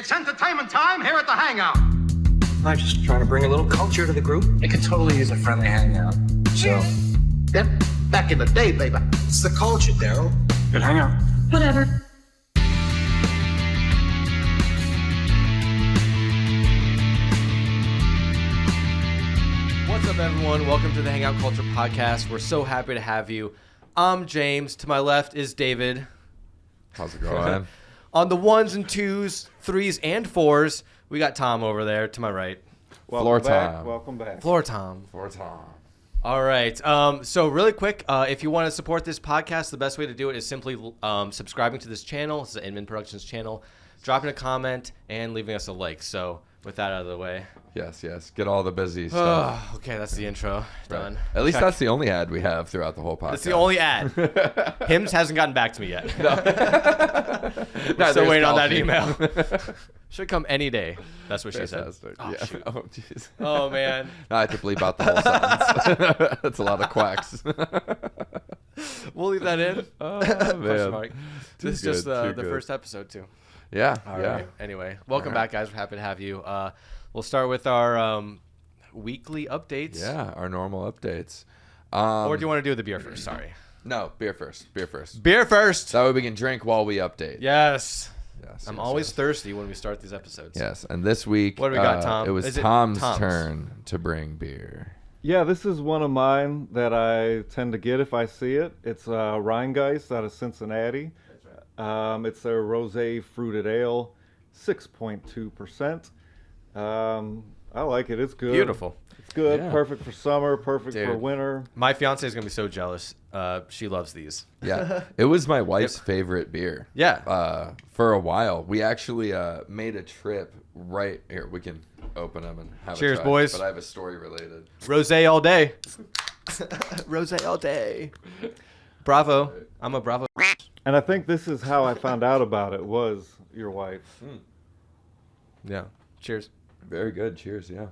It's entertainment time here at the Hangout. I'm just trying to bring a little culture to the group. It could totally use a friendly hangout. So, Yep, back in the day, baby. it's the culture, Daryl. Good hangout. Whatever. What's up, everyone? Welcome to the Hangout Culture Podcast. We're so happy to have you. I'm James. To my left is David. How's it going? On the ones and twos, threes, and fours, we got Tom over there to my right. Floor time. Welcome back. Floor Tom. Floor time. All right. So really quick, if you want to support this podcast, the best way to do it is simply subscribing to this channel. It's the Inman Productions channel. Dropping a comment and leaving us a like. So with that out of the way. Yes. Get all the busy stuff. Okay, that's the intro. Done. Right. At least Check. that's the only ad we have throughout the whole podcast. That's the only ad. Hims hasn't gotten back to me yet. No, Still waiting on coffee. that email. Should come any day. That's what she said. Fantastic. Oh, yeah. shoot. Oh, jeez. Oh, man. Now I have to bleep out the whole sentence. That's a lot of quacks. We'll leave that in. Oh, Question man. mark. Too This is just good, too the good. first episode, too. Yeah. All yeah. right. Anyway, welcome All right. back, guys. We're happy to have you. We'll start with our weekly updates. Yeah. Our normal updates. Or do you want to do the beer first? Sorry. No, beer first. Beer first. Beer first. That way we can drink while we update. Yes. Yes, I'm yes, always yes. thirsty when we start these episodes. Yes. And this week, What do we got, Tom? It was Is it Tom's Tom's? turn to bring beer. Yeah, this is one of mine that I tend to get if I see it. It's Rheingeist out of Cincinnati. It's a rosé fruited ale, 6.2%. I like it. It's good. Beautiful. It's good. Yeah. Perfect for summer. Perfect for Dude. winter. My fiance is going to be so jealous. She loves these. Yeah, it was my wife's favorite beer. Yeah. For a while, we actually made a trip right here. We can open them and have Cheers, a try, boys. But I have a story related. Rosé all day. Rosé all day. Bravo. I'm a Bravo. And I think this is how I found out about it, was your wife. Yeah. Cheers. Very good. Cheers. Yeah.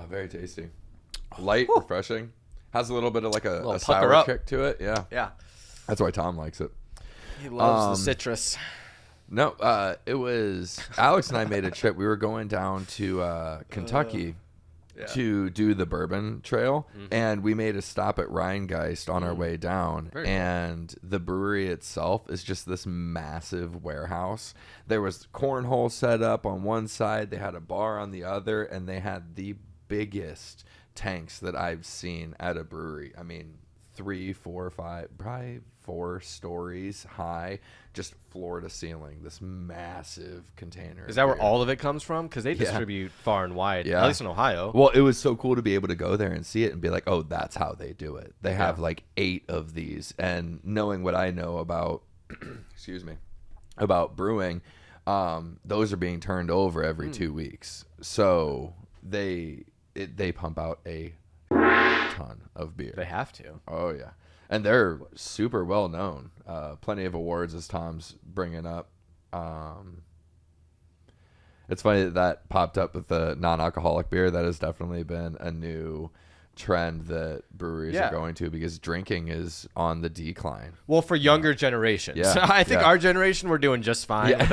Very tasty. Light, refreshing. Has a little bit of like a Little sour pucker up. kick to it. Yeah. Yeah. That's why Tom likes it. He loves the citrus. No, it was Alex and I made a trip. We were going down to Kentucky to do the bourbon trail, and we made a stop at Rheingeist on our way down. Very cool. And the brewery itself is just this massive warehouse. There was cornhole set up on one side, they had a bar on the other, and they had the biggest tanks that I've seen at a brewery. I mean, 3, 4, 5, probably 4 stories high, just floor to ceiling. This massive container. Is that where beer. all of it comes from? Because they Yeah. distribute far and wide, Yeah. at least in Ohio. Well, it was so cool to be able to go there and see it and be like, oh, that's how they do it. They have like 8 of these. And knowing what I know about, excuse me, about brewing, those are being turned over every 2 weeks. So they pump out a ton of beer. They have to. Oh, yeah. And they're super well known. Plenty of awards, as Tom's bringing up. It's funny that popped up with the non-alcoholic beer. That has definitely been a new trend that breweries Yeah. are going to, because drinking is on the decline. Well, for younger generations. Yeah, I think yeah. our generation, we're doing just fine. Yeah.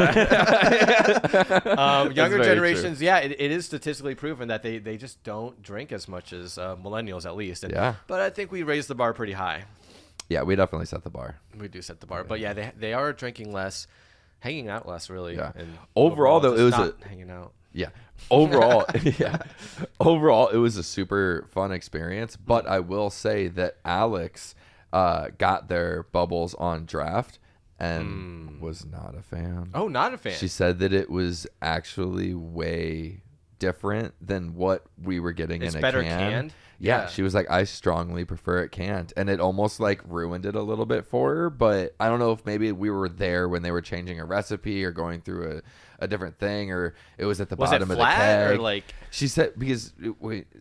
Younger very generations, yeah, it is statistically proven that they just don't drink as much as millennials, at least. And, Yeah. But I think we raised the bar pretty high. Yeah, we definitely set the bar. We do set the bar. But, yeah, they are drinking less, hanging out less, really. Yeah. And Overall, though, just it was not hanging out. Yeah. Overall, Overall, it was a super fun experience. But I will say that Alex got their bubbles on draft and was not a fan. Oh, not a fan. She said that it was actually way different than what we were getting It's in a better can. canned? Yeah, Yeah. she was like, I strongly prefer it canned. And it almost like ruined it a little bit for her. But I don't know if maybe we were there when they were changing a recipe or going through a different thing, or it was at the Was it bottom of the flat keg. or like? She said, because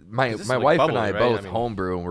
my this is my like wife bubbly, and I right? both I mean- homebrew, and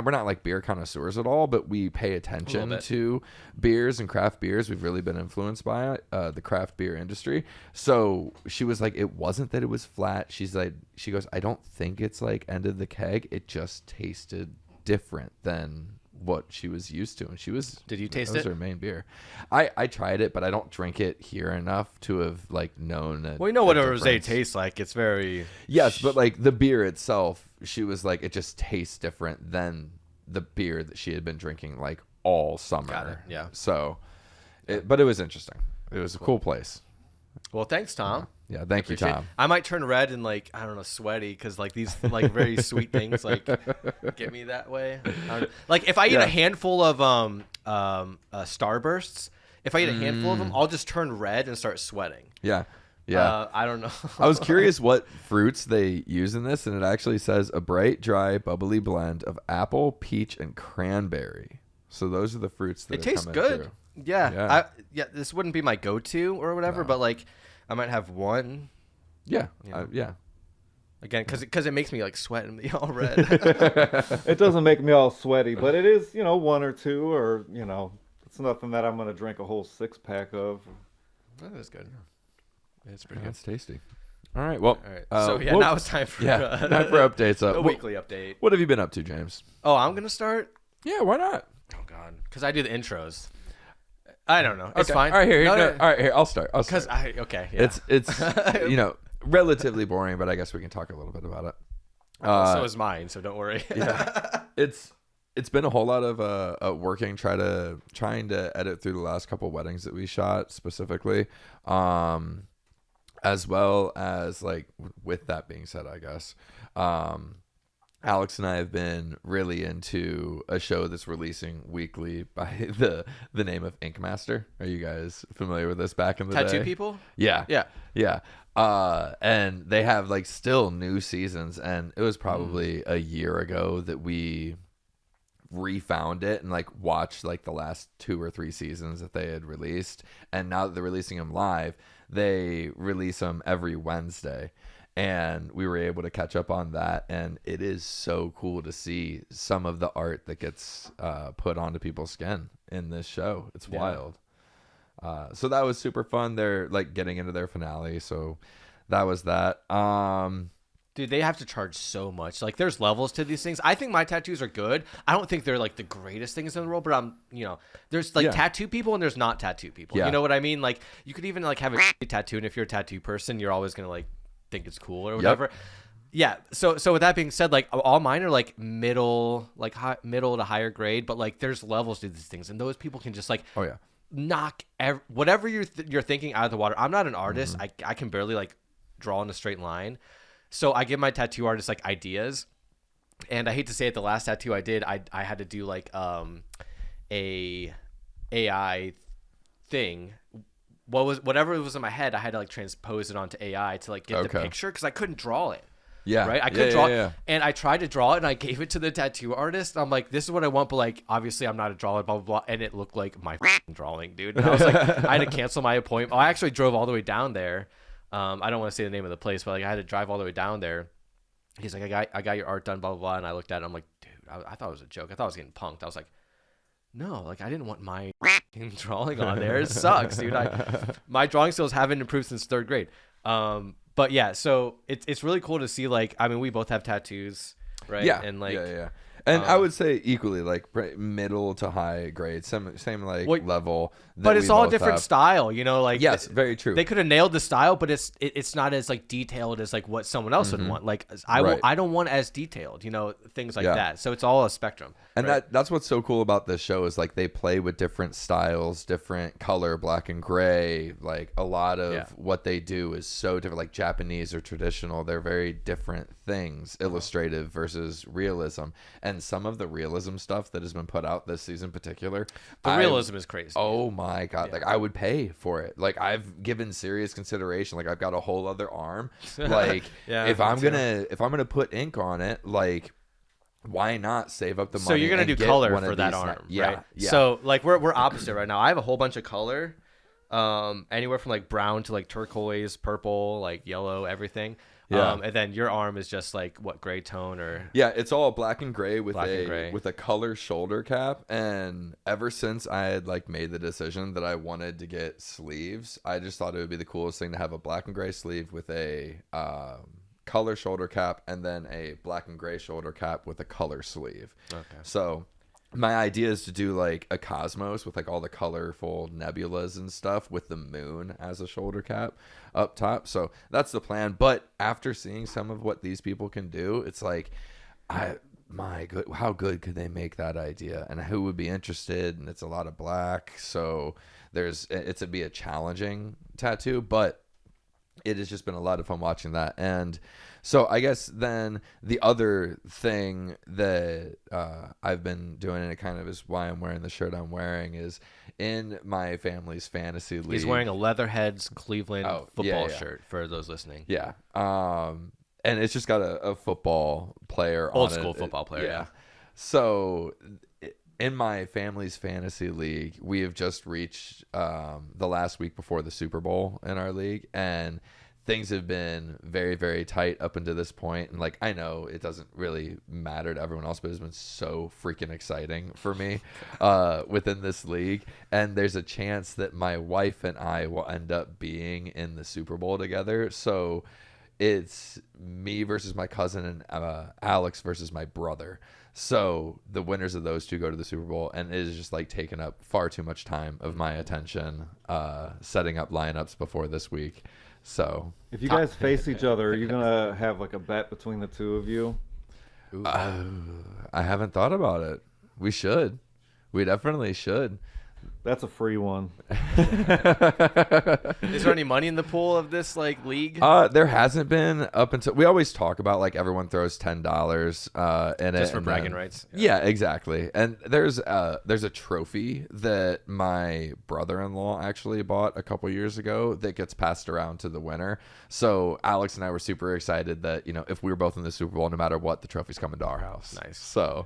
we're not like beer connoisseurs at all, but we pay attention bit. to beers and craft beers. We've really been influenced by it, the craft beer industry. So she was like, it wasn't that it was flat. She goes, I don't think it's like end of the keg. It just tasted different than what she was used to, and she was. Did you taste that was it? her main beer. I tried it, but I don't drink it here enough to have like known that. Well, you know what a difference. rosé tastes like. It's very Yes, but like the beer itself, she was like, it just tastes different than the beer that she had been drinking like all summer. Got it, yeah. So, but it was interesting. It was a cool place. Well, thanks, Tom. Yeah, thank you, Appreciate it. Tom. I might turn red and like I don't know, sweaty because like these like very sweet things like get me that way. Like if I eat a handful of Starbursts, if I eat a handful of them, I'll just turn red and start sweating. Yeah. Yeah. I don't know. I was curious what fruits they use in this, and it actually says a bright, dry, bubbly blend of apple, peach, and cranberry. So those are the fruits that It tastes good. through. Yeah. This wouldn't be my go-to or whatever, but like I might have one. Yeah. know. Yeah. Again, because it makes me like sweat and be all red. It doesn't make me all sweaty, but it is, one or two, or it's nothing that I'm gonna drink a whole 6-pack of. That is good. It's pretty That's tasty. All right. Well, good. All right. So yeah, now it's time for time for updates. a weekly update. What have you been up to, James? Oh, I'm gonna start. Yeah, why not? Oh God, because I do the intros. I don't know. It's Okay. fine. All right, here. No, All right, here. I'll start. Because yeah. It's relatively boring, but I guess we can talk a little bit about it. So is mine, so don't worry. Yeah, it's been a whole lot of working, trying to edit through the last couple weddings that we shot specifically, as well as like with that being said, I guess. Alex and I have been really into a show that's releasing weekly by the name of Ink Master. Are you guys familiar with this back in the day? Tattoo people? Yeah. Yeah. Yeah. And they have like still new seasons, and it was probably a year ago that we refound it and like watched like the last 2 or 3 seasons that they had released. And now that they're releasing them live, they release them every Wednesday. And we were able to catch up on that, and it is so cool to see some of the art that gets put onto people's skin in this show. It's wild. So that was super fun. They're like getting into their finale, so that was that. Dude, they have to charge so much. Like, there's levels to these things. I think my tattoos are good. I don't think they're like the greatest things in the world, but there's like tattoo people and there's not tattoo people. Yeah. You know what I mean? Like, you could even like have a tattoo, and if you're a tattoo person, you're always gonna like think it's cool or whatever. Yeah. So with that being said, like all mine are like middle to higher grade, but like there's levels to these things, and those people can just like knock whatever you're thinking out of the water. I'm not an artist. I can barely like draw in a straight line, so I give my tattoo artist like ideas. And I hate to say it, the last tattoo I did, I had to do like a AI thing. Whatever was in my head, I had to like transpose it onto AI to like get the picture, because I couldn't draw it. Yeah. Right. I couldn't draw it. And I tried to draw it, and I gave it to the tattoo artist. I'm like, this is what I want, but like obviously I'm not a drawer, blah blah blah. And it looked like my drawing, dude. And I was like, I had to cancel my appointment. I actually drove all the way down there. I don't want to say the name of the place, but like I had to drive all the way down there. He's like, I got your art done, blah blah blah. And I looked at it, I'm like, dude, I thought it was a joke. I thought I was getting punked. I was like, no, like I didn't want my drawing on there. It sucks, dude. My drawing skills haven't improved since 3rd grade. But yeah, so it's really cool to see, like, I mean, we both have tattoos, right? Yeah. And like, And I would say equally like middle to high grade, same like level. But it's all a different style, like. Yes, very true. They could have nailed the style, but it's not as like detailed as like what someone else would want. Like I don't want as detailed, things like that. So it's all a spectrum. And right? that's what's so cool about this show is like they play with different styles, different color, black and gray. Like a lot of what they do is so different, like Japanese or traditional. They're very different things, illustrative versus realism. And some of the realism stuff that has been put out this season in particular, realism is crazy. Oh my God. Like I would pay for it. Like I've given serious consideration. Like I've got a whole other arm. Like if I'm gonna put ink on it, like why not save up the money? So you're gonna do color for that arm, right? Yeah. So like we're opposite right now. I have a whole bunch of color, anywhere from like brown to like turquoise, purple, like yellow, everything. Yeah. And then your arm is just like what, gray tone or? Yeah, it's all black and gray with gray. with a color shoulder cap. And ever since I had like made the decision that I wanted to get sleeves, I just thought it would be the coolest thing to have a black and gray sleeve with a color shoulder cap, and then a black and gray shoulder cap with a color sleeve. Okay. So my idea is to do like a cosmos with like all the colorful nebulas and stuff with the moon as a shoulder cap up top. So that's the plan. But after seeing some of what these people can do, it's like, how good could they make that idea, and who would be interested? And it's a lot of black, so it's be a challenging tattoo, but it has just been a lot of fun watching that. And so I guess then the other thing that I've been doing, and it kind of is why I'm wearing the shirt I'm wearing, is in my family's fantasy league. He's wearing a Leatherheads Cleveland football shirt for those listening. Yeah. And it's just got a football player Old on it. school football player, yeah. So in my family's fantasy league, we have just reached the last week before the Super Bowl in our league, and things have been very, very tight up until this point. And like, I know it doesn't really matter to everyone else, but it's been so freaking exciting for me within this league. And there's a chance that my wife and I will end up being in the Super Bowl together. So it's me versus my cousin and Alex versus my brother. So the winners of those two go to the Super Bowl, and it is just like taking up far too much time of my attention setting up lineups before this week. So if you guys face each other, are you gonna have like a bet between the two of you? I haven't thought about it. We should. We definitely should. That's a free one. Is there any money in the pool of this like league? There hasn't been up until we always talk about like everyone throws $10 in it Just for bragging rights. Yeah, exactly. And there's a trophy that my brother-in-law actually bought a couple years ago that gets passed around to the winner. So Alex and I were super excited that, you know, if we were both in the Super Bowl, no matter what, the trophy's coming to our house. Nice. So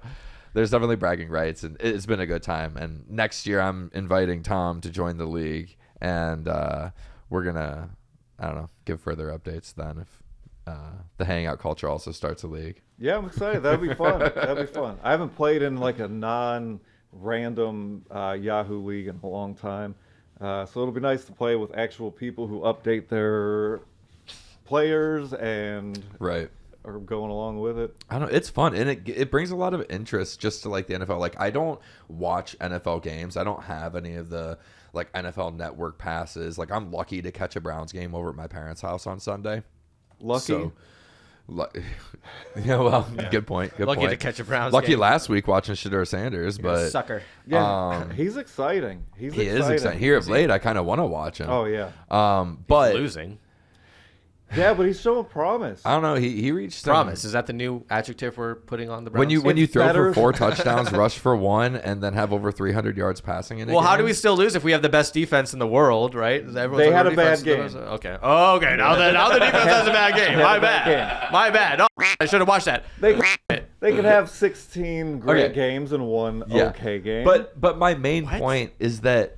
there's definitely bragging rights, and it's been a good time. And next year I'm inviting Tom to join the league, and we're gonna, I don't know, give further updates then if the hangout culture also starts a league. Yeah, I'm excited. That'd be fun. That'd be fun. I haven't played in like a non-random Yahoo league in a long time, so it'll be nice to play with actual people who update their players and Right. are going along with it. I don't know. It's fun, and it brings a lot of interest just to like the NFL. Like, I don't watch NFL games. I don't have any of the like NFL Network passes. Like, I'm lucky to catch a Browns game over at my parents' house on Sunday. Lucky. So, yeah, well, good point. Good Lucky point. to catch a Browns Lucky game. last week watching Shedeur Sanders, but Sucker. Yeah, he's exciting. he is exciting. Here of late, I kind of want to watch him. Oh yeah. But Losing. Yeah, but he's showing promise. I don't know. He reached Promise. Is that the new adjective we're putting on the Browns? when you It's throw better. for 4 touchdowns, rush for 1, and then have over 300 yards passing in a Well, how do game? we still lose if we have the best defense in the world, right? They had a bad game. Okay. Oh, okay. Now the defense has a bad game. My bad. My bad. Oh, I should have watched that. They could have 16 great Okay. games and one Yeah. okay game. But my main point is that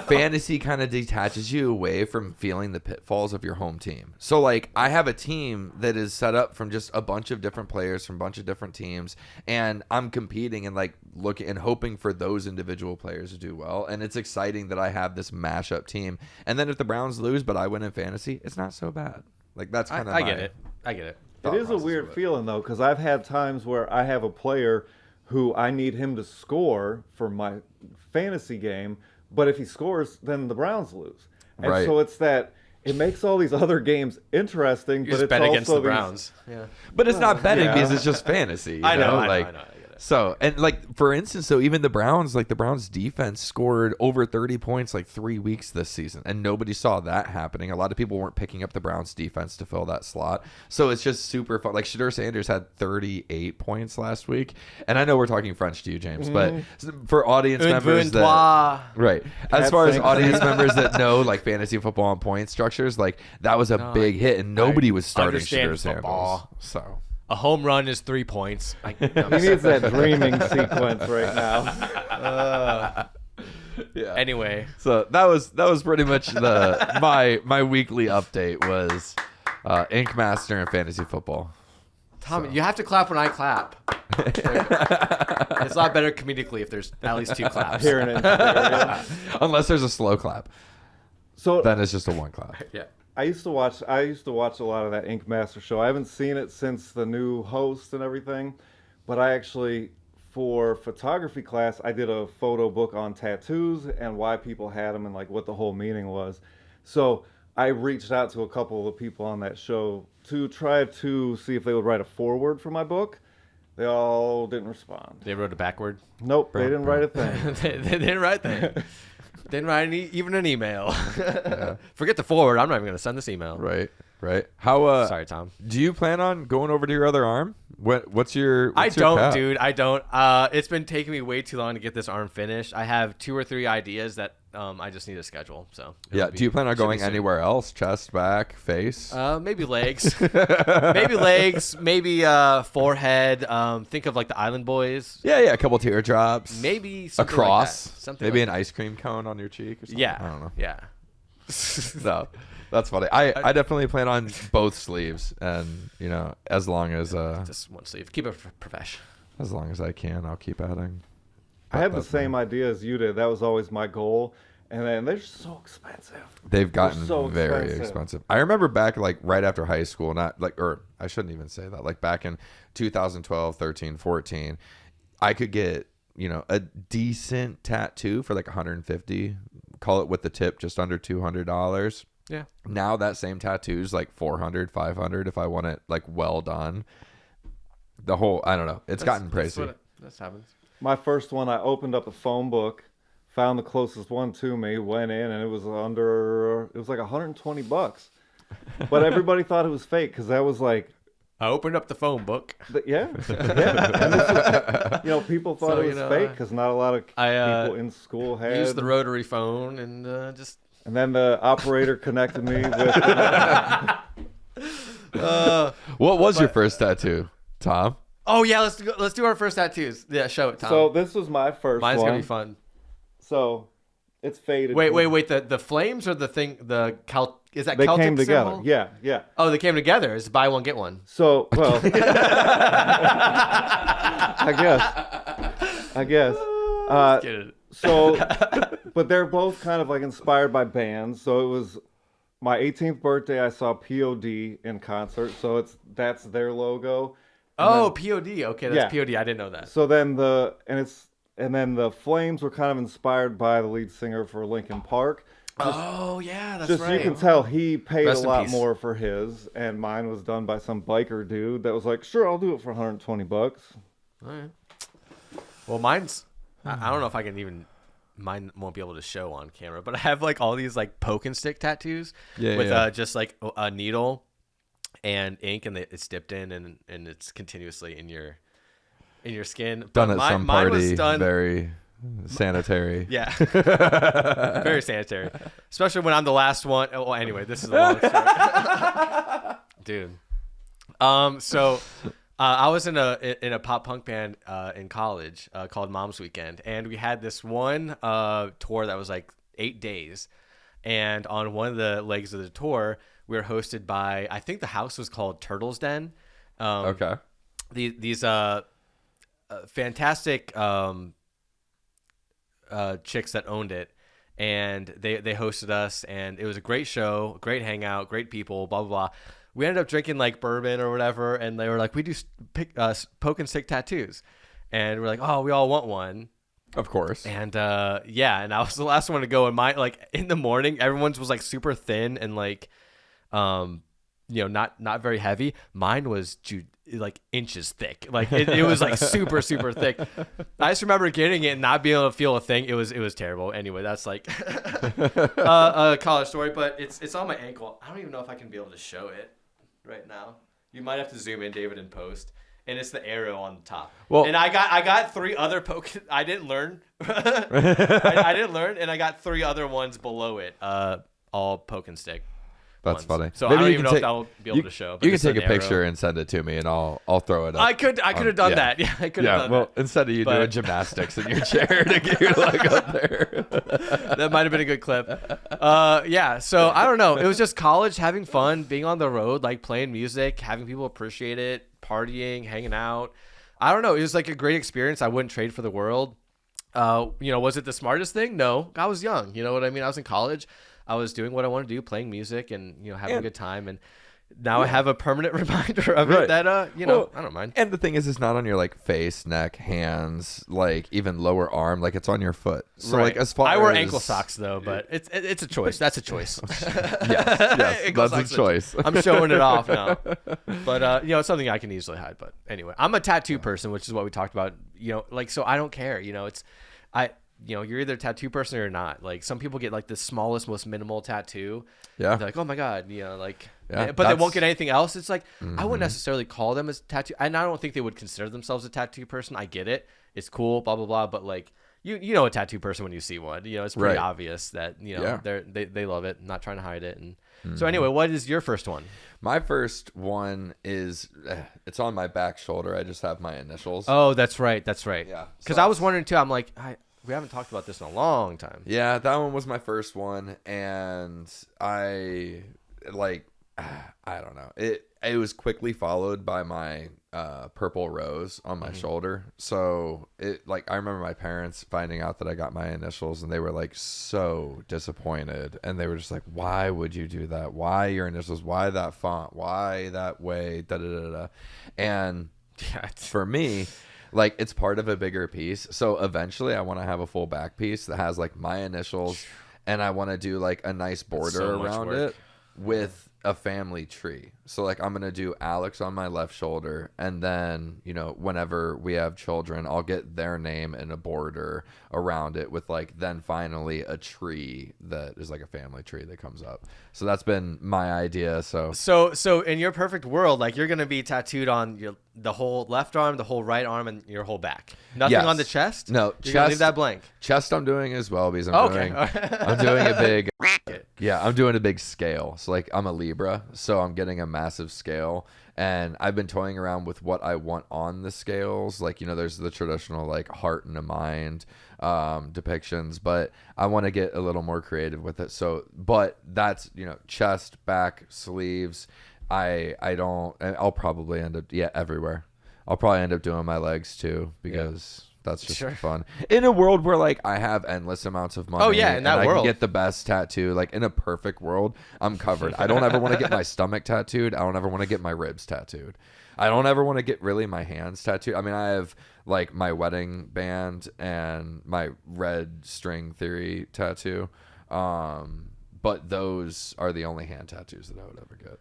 fantasy kind of detaches you away from feeling the pitfalls of your home team. So like, I have a team that is set up from just a bunch of different players from a bunch of different teams, and I'm competing and like looking and hoping for those individual players to do well. And it's exciting that I have this mashup team. And then if the Browns lose but I win in fantasy, it's not so bad. Like, that's kind of I get it. I get it. it is a weird feeling though, because I've had times where I have a player who I need him to score for my fantasy game, but if he scores, then the Browns lose. And Right. so it's that it makes all these other games interesting, You but just it's bet also against the these- Browns. Yeah. But it's not betting yeah. because it's just fantasy. You I know. Like, I know. I get it. So, and like, for instance, so even the Browns defense scored over 30 points like 3 weeks this season, and nobody saw that happening. A lot of people weren't picking up the Browns defense to fill that slot. So it's just super fun. Like, Shedeur Sanders had 38 points last week. And I know we're talking French to you, James, but for audience members that, right. As far as audience members that know like fantasy football and point structures, like that was a big hit, and nobody was starting understand Shedeur Sanders. football. So. A home run is 3 points. He needs that dreaming sequence right now. Yeah. Anyway, So that was pretty much my weekly update was Ink Master and fantasy football. Tom, you have to clap when I clap. It's a lot better comedically if there's at least 2 claps. Hearing it in stereo. Unless there's a slow clap, So then it's just a 1 clap. Yeah. I used to watch a lot of that Ink Master show. I haven't seen it since the new host and everything, but I actually for photography class, I did a photo book on tattoos and why people had them and like what the whole meaning was. So I reached out to a couple of the people on that show to try to see if they would write a foreword for my book. They all didn't respond. They wrote it backward. Nope, they didn't write a thing. They didn't write that. Didn't write even an email. Forget the forward. I'm not even going to send this email. Right. How? Sorry, Tom. Do you plan on going over to your other arm? What's your? I What's your don't, path? dude. I don't. It's been taking me way too long to get this arm finished. I have 2 or 3 ideas that I just need to schedule. So Yeah. Do you plan on should be going soon. anywhere else? Chest, back, face? Maybe legs. Maybe forehead. Think of like the Island Boys. Yeah. A couple teardrops. Maybe a something cross. Like that. Something Maybe like an ice cream cone on your cheek or something. Yeah. I don't know. Yeah. No, that's funny. I definitely plan on both sleeves, and as long as Just one sleeve. Keep it profesh. as long as I can, I'll keep adding. I have the That's same idea as you did. That was always my goal. And then they're so expensive. They've gotten so very expensive. expensive. I remember back like right after high school, or I shouldn't even say that. Like back in 2012, 13, 14, I could get, a decent tattoo for like 150, call it with the tip just under $200. Yeah. Now that same tattoo's like 400, 500 if I want it like well done. The whole, I don't know. It's gotten crazy. That happens. My first one, I opened up a phone book, found the closest one to me, went in, and it was like $120. But everybody thought it was fake because that was like, I opened up the phone book. yeah. And this is, people thought it was fake because not a lot of people in school had. Used the rotary phone and just. And then the operator connected me with. What was your first tattoo, Tom? Oh yeah, let's do our first tattoos. Yeah, show it, Tom. So this was my first Mine's one. gonna be fun. So it's faded. Wait. The flames or the thing? Is that They Celtic came together. symbol? Yeah. Oh, they came together. It's buy one get one. So well, I guess. Get it. So, but they're both kind of like inspired by bands. So it was my 18th birthday. I saw POD in concert. So that's their logo. Oh, POD. Okay, that's Yeah. POD. I didn't know that. So then the flames were kind of inspired by the lead singer for Linkin Park. Oh yeah, that's Just right. you can tell he paid Rest a in lot peace. more for his, and mine was done by some biker dude that was like, "Sure, I'll do it for $120." All right. Well, mine's. I don't know if I can even. Mine won't be able to show on camera, but I have like all these like poke and stick tattoos with just like a needle and ink, and it's dipped in, and it's continuously in your skin. Done But at some mine was party. done, Very sanitary. yeah, very sanitary, especially when I'm the last one. Oh, well, anyway, this is a long story, dude. So. I was in a pop punk band in college called Mom's Weekend, and we had this one tour that was like 8 days, and on one of the legs of the tour, we were hosted by, I think the house was called Turtle's Den. Okay. These fantastic chicks that owned it, and they hosted us, and it was a great show, great hangout, great people, blah blah blah. We ended up drinking like bourbon or whatever, and they were like, we do poke and stick tattoos, and we're like, oh, we all want one. Of course. And and I was the last one to go, and mine, like in the morning, everyone's was like super thin and like not very heavy. Mine was like inches thick. Like it was like super thick. I just remember getting it and not being able to feel a thing. It was terrible. Anyway, that's like a college story, but it's on my ankle. I don't even know if I can be able to show it right now. You might have to zoom in, David, and post. And it's the arrow on the top. Well, and I got 3 other poke. I didn't learn. I didn't learn, and I got 3 other ones below it. All poke and stick. That's funny. So I don't even know if I'll be able to show. But You can take a picture and send it to me, and I'll throw it up. I could have done that. Yeah, I could have done well, that. instead of you doing gymnastics in your chair to get your leg up there. That might have been a good clip. Yeah, so I don't know. It was just college, having fun, being on the road, like playing music, having people appreciate it, partying, hanging out. I don't know. It was like a great experience. I wouldn't trade for the world. Was it the smartest thing? No. I was young. You know what I mean? I was in college. I was doing what I wanted to do, playing music and having a good time. And now I have a permanent reminder of Right. it that Well, I don't mind. And the thing is, it's not on your like face, neck, hands, like even lower arm. Like it's on your foot. So like as far I wear as ankle socks though, but it's a choice. That's a choice. yes, Ankle that's a socks choice. I'm showing it off now, but it's something I can easily hide. But anyway, I'm a tattoo person, which is what we talked about. Like so I don't care. You're either a tattoo person or you're not. Like some people get like the smallest, most minimal tattoo. Yeah. They're like, oh my god, Yeah, but they won't that's- get anything else. It's like I wouldn't necessarily call them as tattoo, and I don't think they would consider themselves a tattoo person. I get it, it's cool, blah blah blah. But like you know a tattoo person when you see one. It's pretty Right. obvious that Yeah. they love it. Not trying to hide it. And so anyway, what is your first one? My first one is it's on my back shoulder. I just have my initials. Oh, that's right. Yeah. Because So I was wondering too. I'm like, we haven't talked about this in a long time. Yeah, that one was my first one, and I don't know. It was quickly followed by my purple rose on my shoulder. So I remember my parents finding out that I got my initials, and they were like so disappointed, and they were just like, "Why would you do that? Why your initials? Why that font? Why that way?" Da da da da. And for me, like it's part of a bigger piece. So eventually I want to have a full back piece that has like my initials, and I want to do like a nice border so much around work. it with a family tree. So like I'm going to do Alex on my left shoulder, and then, whenever we have children, I'll get their name in a border around it with like then finally a tree that is like a family tree that comes up. So that's been my idea. So in your perfect world, like you're gonna be tattooed on the whole left arm, the whole right arm, and your whole back. Nothing Yes. on the chest. No, You're gonna chest. leave that blank. Chest I'm doing as well because Okay. I'm doing a big I'm doing a big scale. So like I'm a Libra, so I'm getting a massive scale, and I've been toying around with what I want on the scales. Like, there's the traditional like heart and a mind depictions, but I want to get a little more creative with it. So, but that's, chest, back, sleeves. I'll probably end up everywhere. I'll probably end up doing my legs too because that's just fun. In a world where like I have endless amounts of money. Oh, yeah, in that and I world. can get the best tattoo. Like in a perfect world, I'm covered. I don't ever want to get my stomach tattooed. I don't ever want to get my ribs tattooed. I don't ever want to get really my hands tattooed. I mean, I have like my wedding band and my red string theory tattoo. But those are the only hand tattoos that I would ever get.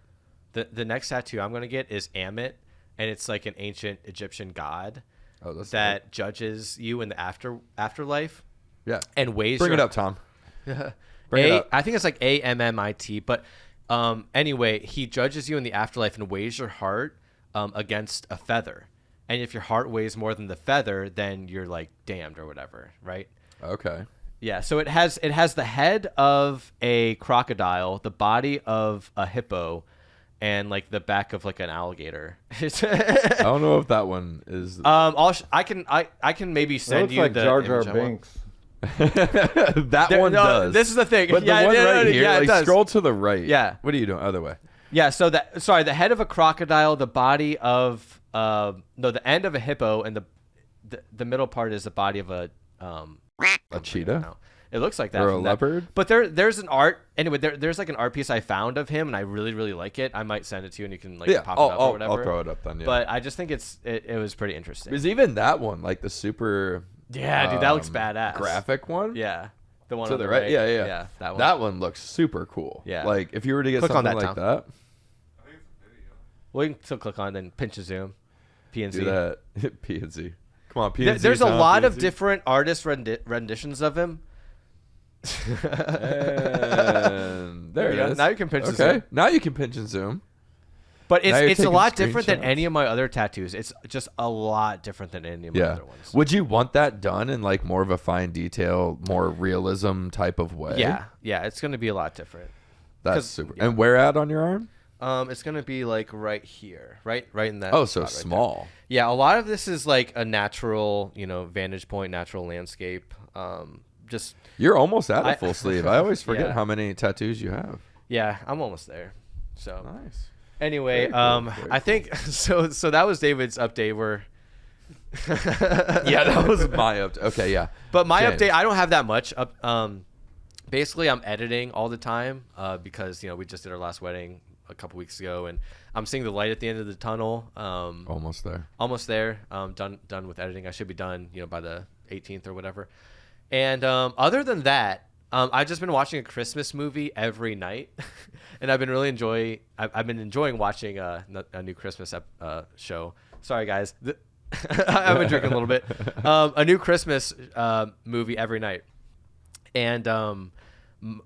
The next tattoo I'm gonna get is Amit, and it's like an ancient Egyptian god That judges you in the afterlife. Yeah. And weighs Bring your, it up, Tom. Bring it up. I think it's like AMMIT, but anyway, he judges you in the afterlife and weighs your heart against a feather. And if your heart weighs more than the feather, then you're like damned or whatever, right? Okay. Yeah, so it has the head of a crocodile, the body of a hippo, and like the back of like an alligator. I don't know if that one is. I can maybe That send looks you like the Jar Jar image I want. Binks. That There- one no, does. this is the thing. But Yeah, the one no, right no, here, yeah, it like does. scroll to the right. Yeah. What are you doing? Other way. Yeah, so the head of a crocodile, the body of the end of a hippo, and the middle part is the body of a cheetah? No. It looks like that. Or a from that. leopard? But there's an art anyway. There's like an art piece I found of him, and I really really like it. I might send it to you, and you can like pop it up or whatever. I'll throw it up then. Yeah. But I just think it was pretty interesting. because even that one, like the super. Yeah, dude, that looks badass. Graphic one. Yeah, the one To on the right. Yeah. Yeah, that one. That one looks super cool. Yeah. Like if you were to get Click on something that, like Tom. that, Well, you can still click on, then pinch to zoom, PNZ. do that. PNC. Come on, PNC. There's a Tom, lot of PNC. different artist renditions of him. And there you go. it is. Now you can pinch and Okay. zoom. Now you can pinch and zoom. But Now you're it's a taking lot different than screenshots. any of my other tattoos. It's just a lot different than any of my Yeah. other ones. Would you want that done in like more of a fine detail, more realism type of way? Yeah, it's gonna be a lot different. That's 'Cause- super. yeah. And where at on your arm? It's gonna be like right here, right in that. Oh, so spot right there. small. Yeah, a lot of this is like a natural, vantage point, natural landscape. Just You're almost at a I- full sleeve. I always forget Yeah. how many tattoos you have. yeah, I'm almost there. So Nice. anyway, Very cool, very I think so. So that was David's update. Yeah, that was my update. Okay, yeah. But my James. update, I don't have that much. Basically, I'm editing all the time because we just did our last wedding a couple weeks ago, and I'm seeing the light at the end of the tunnel. Almost there. Almost there. Done with editing. I should be done, by the 18th or whatever. And other than that, I've just been watching a Christmas movie every night, and I've been enjoying watching a new Christmas show. Sorry, guys. I've been drinking a little bit. A new Christmas movie every night. And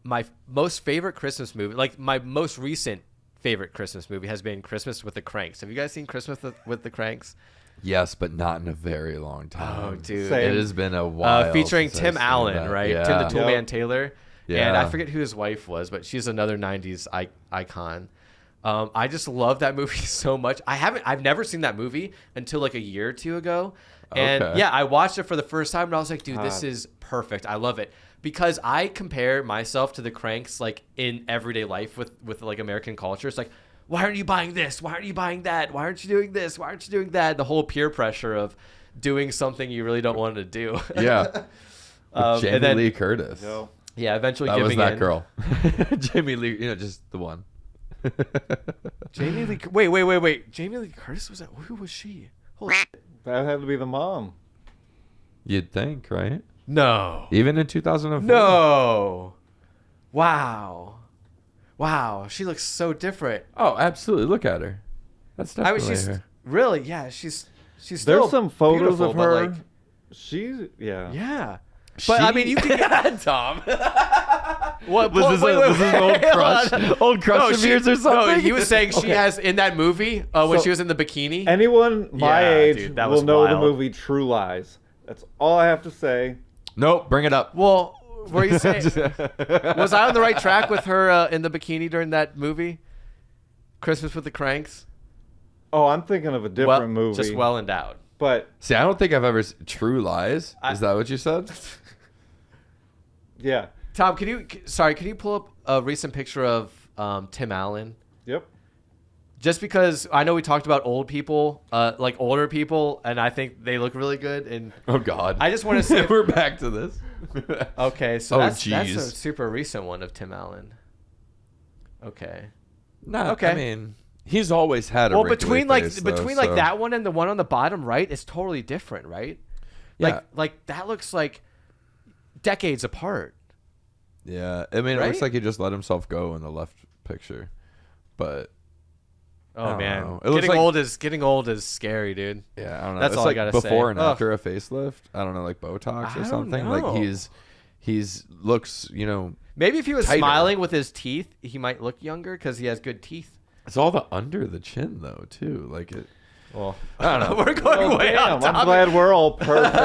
my most favorite Christmas movie, like my most recent favorite Christmas movie, has been Christmas with the Cranks. Have you guys seen Christmas with the Cranks? Yes, but not in a very long time. Oh, dude. Same. It has been a while. Featuring since Tim I've seen Allen, that. right? Yeah. Tim the Toolman Yep. Taylor. Yeah. And I forget who his wife was, but she's another 90s icon. I just love that movie so much. I've never seen that movie until like a year or two ago. And Okay. yeah, I watched it for the first time and I was like, dude, this God. is perfect. I love it. Because I compare myself to the Cranks like in everyday life with like American culture. It's like, why aren't you buying this? Why aren't you buying that? Why aren't you doing this? Why aren't you doing that? The whole peer pressure of doing something you really don't want to do. Yeah. With Jamie and then, Lee Curtis. No. yeah, eventually That was giving that in. girl. Jamie Lee, just the one. Jamie Lee. Wait. Jamie Lee Curtis who was she? Holy shit. That had to be the mom. You'd think, right? No. Even in 2004. No. Wow. She looks so different. Oh, absolutely. Look at her. That's I definitely mean, she's her. really, yeah. She's still There's some photos beautiful, of but, her. like, She's yeah. But I mean, you can get Tom. what Was this an old crush? Old crush of yours or No, something? he was saying she Okay. has in that movie when So- she was in the bikini. Anyone my Yeah, age dude, that was will know wild. the movie True Lies. That's all I have to say. Nope, bring it up. Well, were you saying? Was I on the right track with her in the bikini during that movie? Christmas with the Cranks. Oh, I'm thinking of a different movie. Just well endowed. But See, I don't think I've ever True Lies. Is that what you said? yeah. Tom, can you pull up a recent picture of Tim Allen? Yep. Just because I know we talked about old people, like older people, and I think they look really good. And Oh God. I just want to see. We're back to this. Okay, so Oh, that's a jeez. super recent one of Tim Allen. Okay. No, Okay. I mean, he's always had a Well, wrinkly between face, though, like so- that one and the one on the bottom right, it's totally different, right? Yeah. Like that looks like decades apart. Yeah, I mean, it Right? looks like he just let himself go in the left picture, but I Oh don't man, know. It looks getting old is scary, dude. yeah, I don't know. That's it's all I like gotta say. before and Ugh. after a facelift. I don't know, like Botox I or don't something. know. Like he's looks, Maybe if he was Tighter. smiling with his teeth, he might look younger because he has good teeth. it's all the under the chin though too. Like it. Well, I don't know. we're going Oh, way damn, off I'm topic. glad we're all perfect.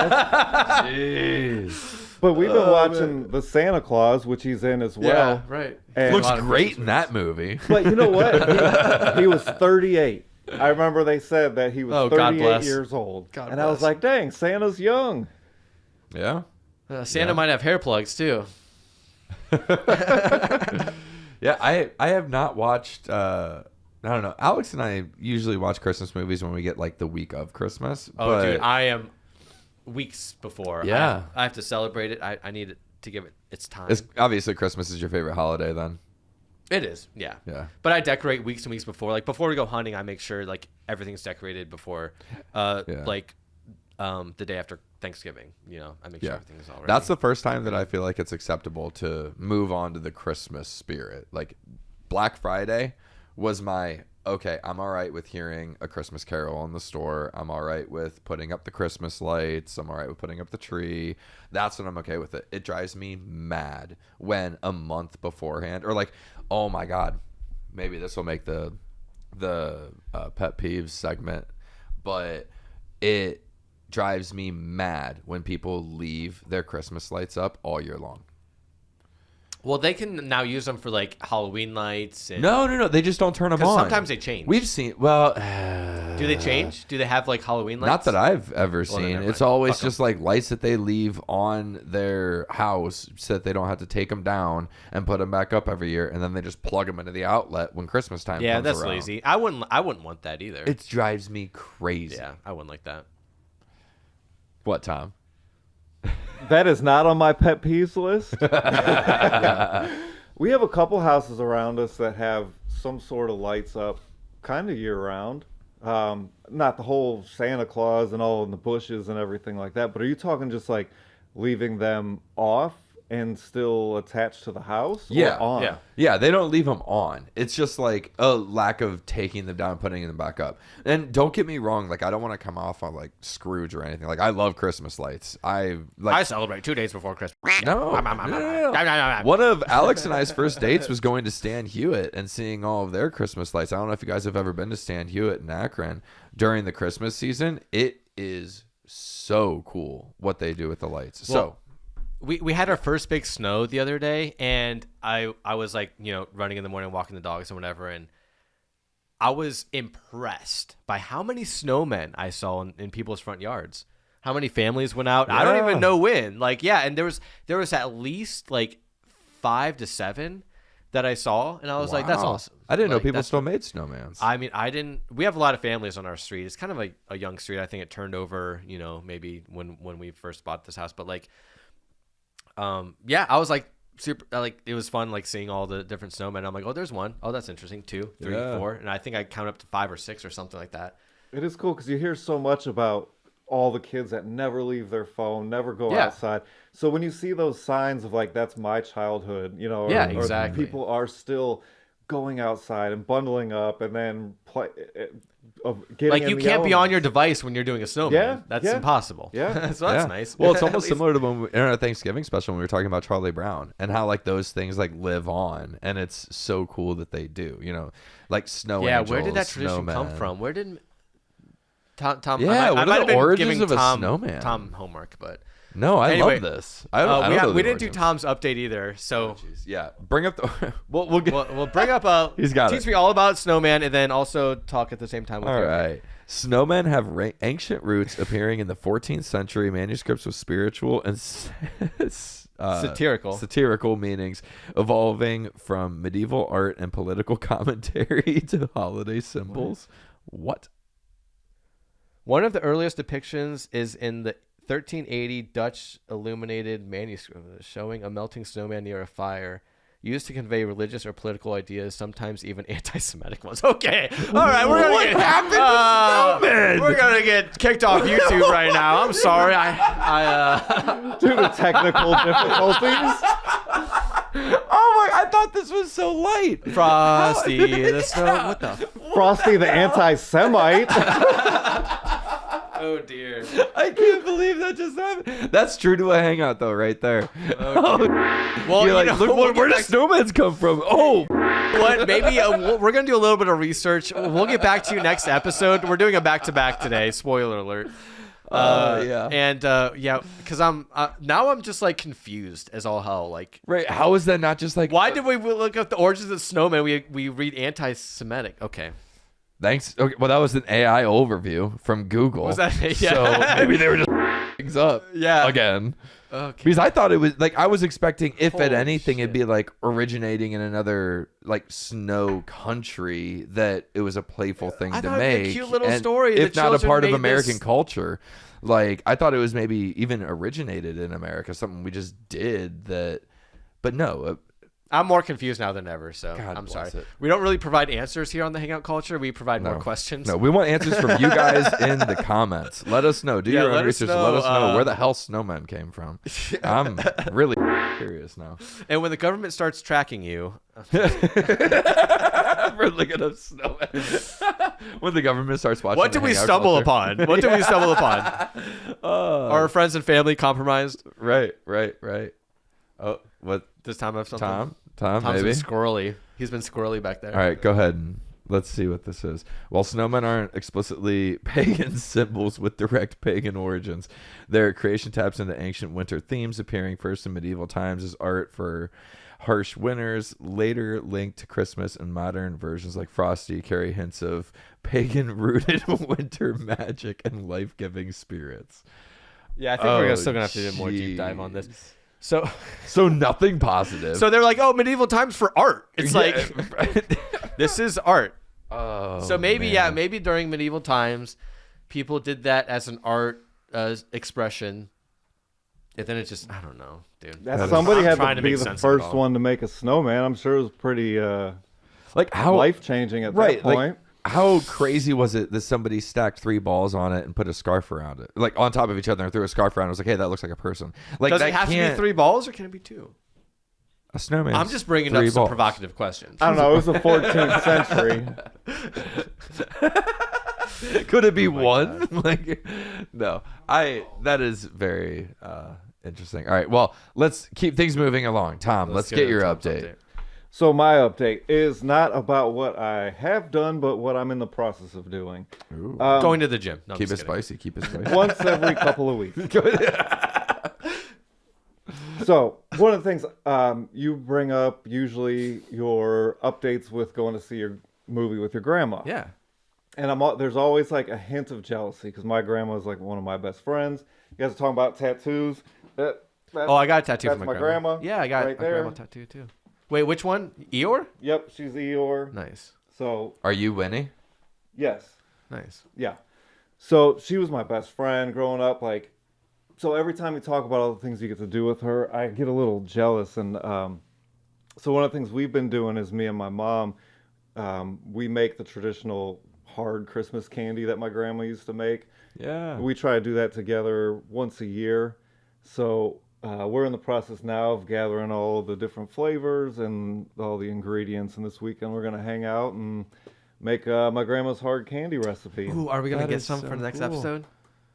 Jeez. But we've been watching the Santa Claus, which he's in as well. Yeah, right. And- Looks A lot of great pictures. in that movie. But you know what? He was 38. I remember they said that he was Oh, God 38 bless. years old. God and I was bless. like, dang, Santa's young. Yeah. Santa Yeah. might have hair plugs too. Yeah, I have not watched. I don't know. Alex and I usually watch Christmas movies when we get like the week of Christmas. Oh, but dude, I am weeks before. Yeah. I have to celebrate it. I need it to give it its time. it's obviously Christmas is your favorite holiday then. It is, yeah. Yeah. But I decorate weeks and weeks before. Like before we go hunting, I make sure like everything's decorated before, the day after Thanksgiving. You know, I make sure Yeah. everything's all ready. That's the first time that I feel like it's acceptable to move on to the Christmas spirit. Like Black Friday was my okay, I'm all right with hearing a Christmas carol in the store. I'm all right with putting up the Christmas lights. I'm all right with putting up the tree. That's when I'm okay with it. It drives me mad when a month beforehand or like, oh my God, maybe this will make the pet peeves segment, but it drives me mad when people leave their Christmas lights up all year long. Well, they can now use them for like Halloween lights. And, No. They just don't turn them 'cause on. sometimes they change. We've seen, well, Do they change? Do they have like Halloween lights? not that I've ever Well, then seen. never It's mind. always Fuck 'em. just like lights that they leave on their house so that they don't have to take them down and put them back up every year. And then they just plug them into the outlet when Christmas time Yeah, comes that's around. lazy. I wouldn't want that either. It drives me crazy. Yeah, I wouldn't like that. What, Tom? That is not on my pet peeves list. We have a couple houses around us that have some sort of lights up kind of year round. Not the whole Santa Claus and all in the bushes and everything like that, but are you talking just like leaving them off and still attached to the house? Yeah, or on? yeah. They don't leave them on. It's just like a lack of taking them down, and putting them back up. And don't get me wrong, like I don't want to come off on like Scrooge or anything. Like I love Christmas lights. I celebrate 2 days before Christmas. No. One of Alex and I's first dates was going to Stan Hewitt and seeing all of their Christmas lights. I don't know if you guys have ever been to Stan Hewitt in Akron during the Christmas season. It is so cool what they do with the lights. Well, We had our first big snow the other day, and I was like, running in the morning, walking the dogs and whatever, and I was impressed by how many snowmen I saw in people's front yards. How many families went out? Yeah. I don't even know when. And there was at least like 5 to 7 that I saw, and I was like, that's awesome. I didn't know people still made snowmans. I mean, I didn't. We have a lot of families on our street. It's kind of a young street. I think it turned over, maybe when we first bought this house, but like. I was like super, like it was fun, like seeing all the different snowmen. I'm like, oh, there's one. Oh, that's interesting. 2, 3, 4, and I think I count up to 5 or 6 or something like that. It is cool because you hear so much about all the kids that never leave their phone, never go outside. So when you see those signs of like that's my childhood, or people are still going outside and bundling up and then like you can't be on your device when you're doing a snowman. That's impossible. So that's nice. Well, it's almost similar to when in our Thanksgiving special when we were talking about Charlie Brown and how like those things like live on, and it's so cool that they do. Like snow angels. Where did that tradition come from? Where did Tom? Yeah, I might have been origins giving of a snowman? Tom homework, but. No, I love this. We didn't do Tom's update either, so bring up the. we'll bring up. He's got teach me all about snowman, and then also talk at the same time. With all right, snowmen have ancient roots appearing in the 14th century manuscripts with spiritual and satirical meanings, evolving from medieval art and political commentary to holiday symbols. What? One of the earliest depictions is in the 1380 Dutch illuminated manuscript showing a melting snowman near a fire, used to convey religious or political ideas, sometimes even anti-Semitic ones. Okay, all right, we're gonna get kicked off YouTube right now. I'm sorry, due to technical difficulties. Oh my! I thought this was so light. Frosty the snow. What the? Frosty the anti-Semite. Oh dear! I can't believe that just happened. That's true to a hangout, though, right there. Okay. Well, you're like, look, where do snowmans come from? Oh, what? Maybe we're gonna do a little bit of research. We'll get back to you next episode. We're doing a back-to-back today. Spoiler alert. Because I'm just like confused as all hell. Like, right? How is that not just like? Why did we look up the origins of snowman? We read anti-Semitic. Okay. Thanks. Okay, well, that was an AI overview from Google. Was that? Yeah. So maybe they were just things up. Yeah. Again. Okay. Because I thought it was like I was expecting, if at anything, it'd be like originating in another like snow country, that it was a playful thing to make. A cute little story. If not a part of American culture. Like I thought it was maybe even originated in America, something we just did that. But no. I'm more confused now than ever, so God I'm sorry. It. We don't really provide answers here on the Hangout Culture. We provide more questions. No, we want answers from you guys in the comments. Let us know. Do your own research. Let us know where the hell snowmen came from. I'm really curious now. And when the government starts tracking you... for looking up snowmen. When the government starts watching What did we stumble upon? What did we stumble upon? Our friends and family compromised? Right. Oh, what? Does Tom have something? Tom's maybe. Been squirrely. He's been squirrely back there. All right, go ahead and let's see what this is. While snowmen aren't explicitly pagan symbols with direct pagan origins, their creation taps into ancient winter themes, appearing first in medieval times as art for harsh winters, later linked to Christmas, and modern versions like Frosty carry hints of pagan-rooted winter magic and life-giving spirits. Yeah, I think we're still going to have to do a more deep dive on this. So nothing positive. So they're like, oh, medieval times for art. It's like, this is art. Oh, so maybe, man. maybe during medieval times, people did that as an art expression. And then it just, I don't know, dude. Somebody I'm had trying to to be make the sense of it first all. one to make a snowman. I'm sure it was pretty Like how life-changing at that right? point. Like how crazy was it that somebody stacked 3 balls on it and put a scarf around it, like on top of each other, and threw a scarf around it? I was like, hey, that looks like a person. Like Does that it have to be can't- 3 balls or can it be 2? A snowman. I'm just bringing up some provocative questions. I don't know. It was the 14th century. Could it be one? Like, no. That is very interesting. All right. Well, let's keep things moving along. Tom, let's get your Tom's update. So my update is not about what I have done, but what I'm in the process of doing. Going to the gym. No, I'm Keep it just kidding. spicy. Keep it spicy. Once every couple of weeks. So one of the things you bring up usually your updates with going to see your movie with your grandma. Yeah. And there's always like a hint of jealousy because my grandma is like one of my best friends. You guys are talking about tattoos. Oh, I got a tattoo that's for my grandma. Yeah, I got right a there. grandma tattoo too. Wait, which one? Eeyore? Yep, she's Eeyore. Nice. So Are you Winnie? yes, Nice. yeah. So she was my best friend growing up. Like, so every time you talk about all the things you get to do with her, I get a little jealous. And so one of the things we've been doing is me and my mom, we make the traditional hard Christmas candy that my grandma used to make. Yeah. We try to do that together once a year. So we're in the process now of gathering all the different flavors and all the ingredients. And this weekend we're going to hang out and make my grandma's hard candy recipe. Ooh, are we going to That get is some so for the next cool. episode?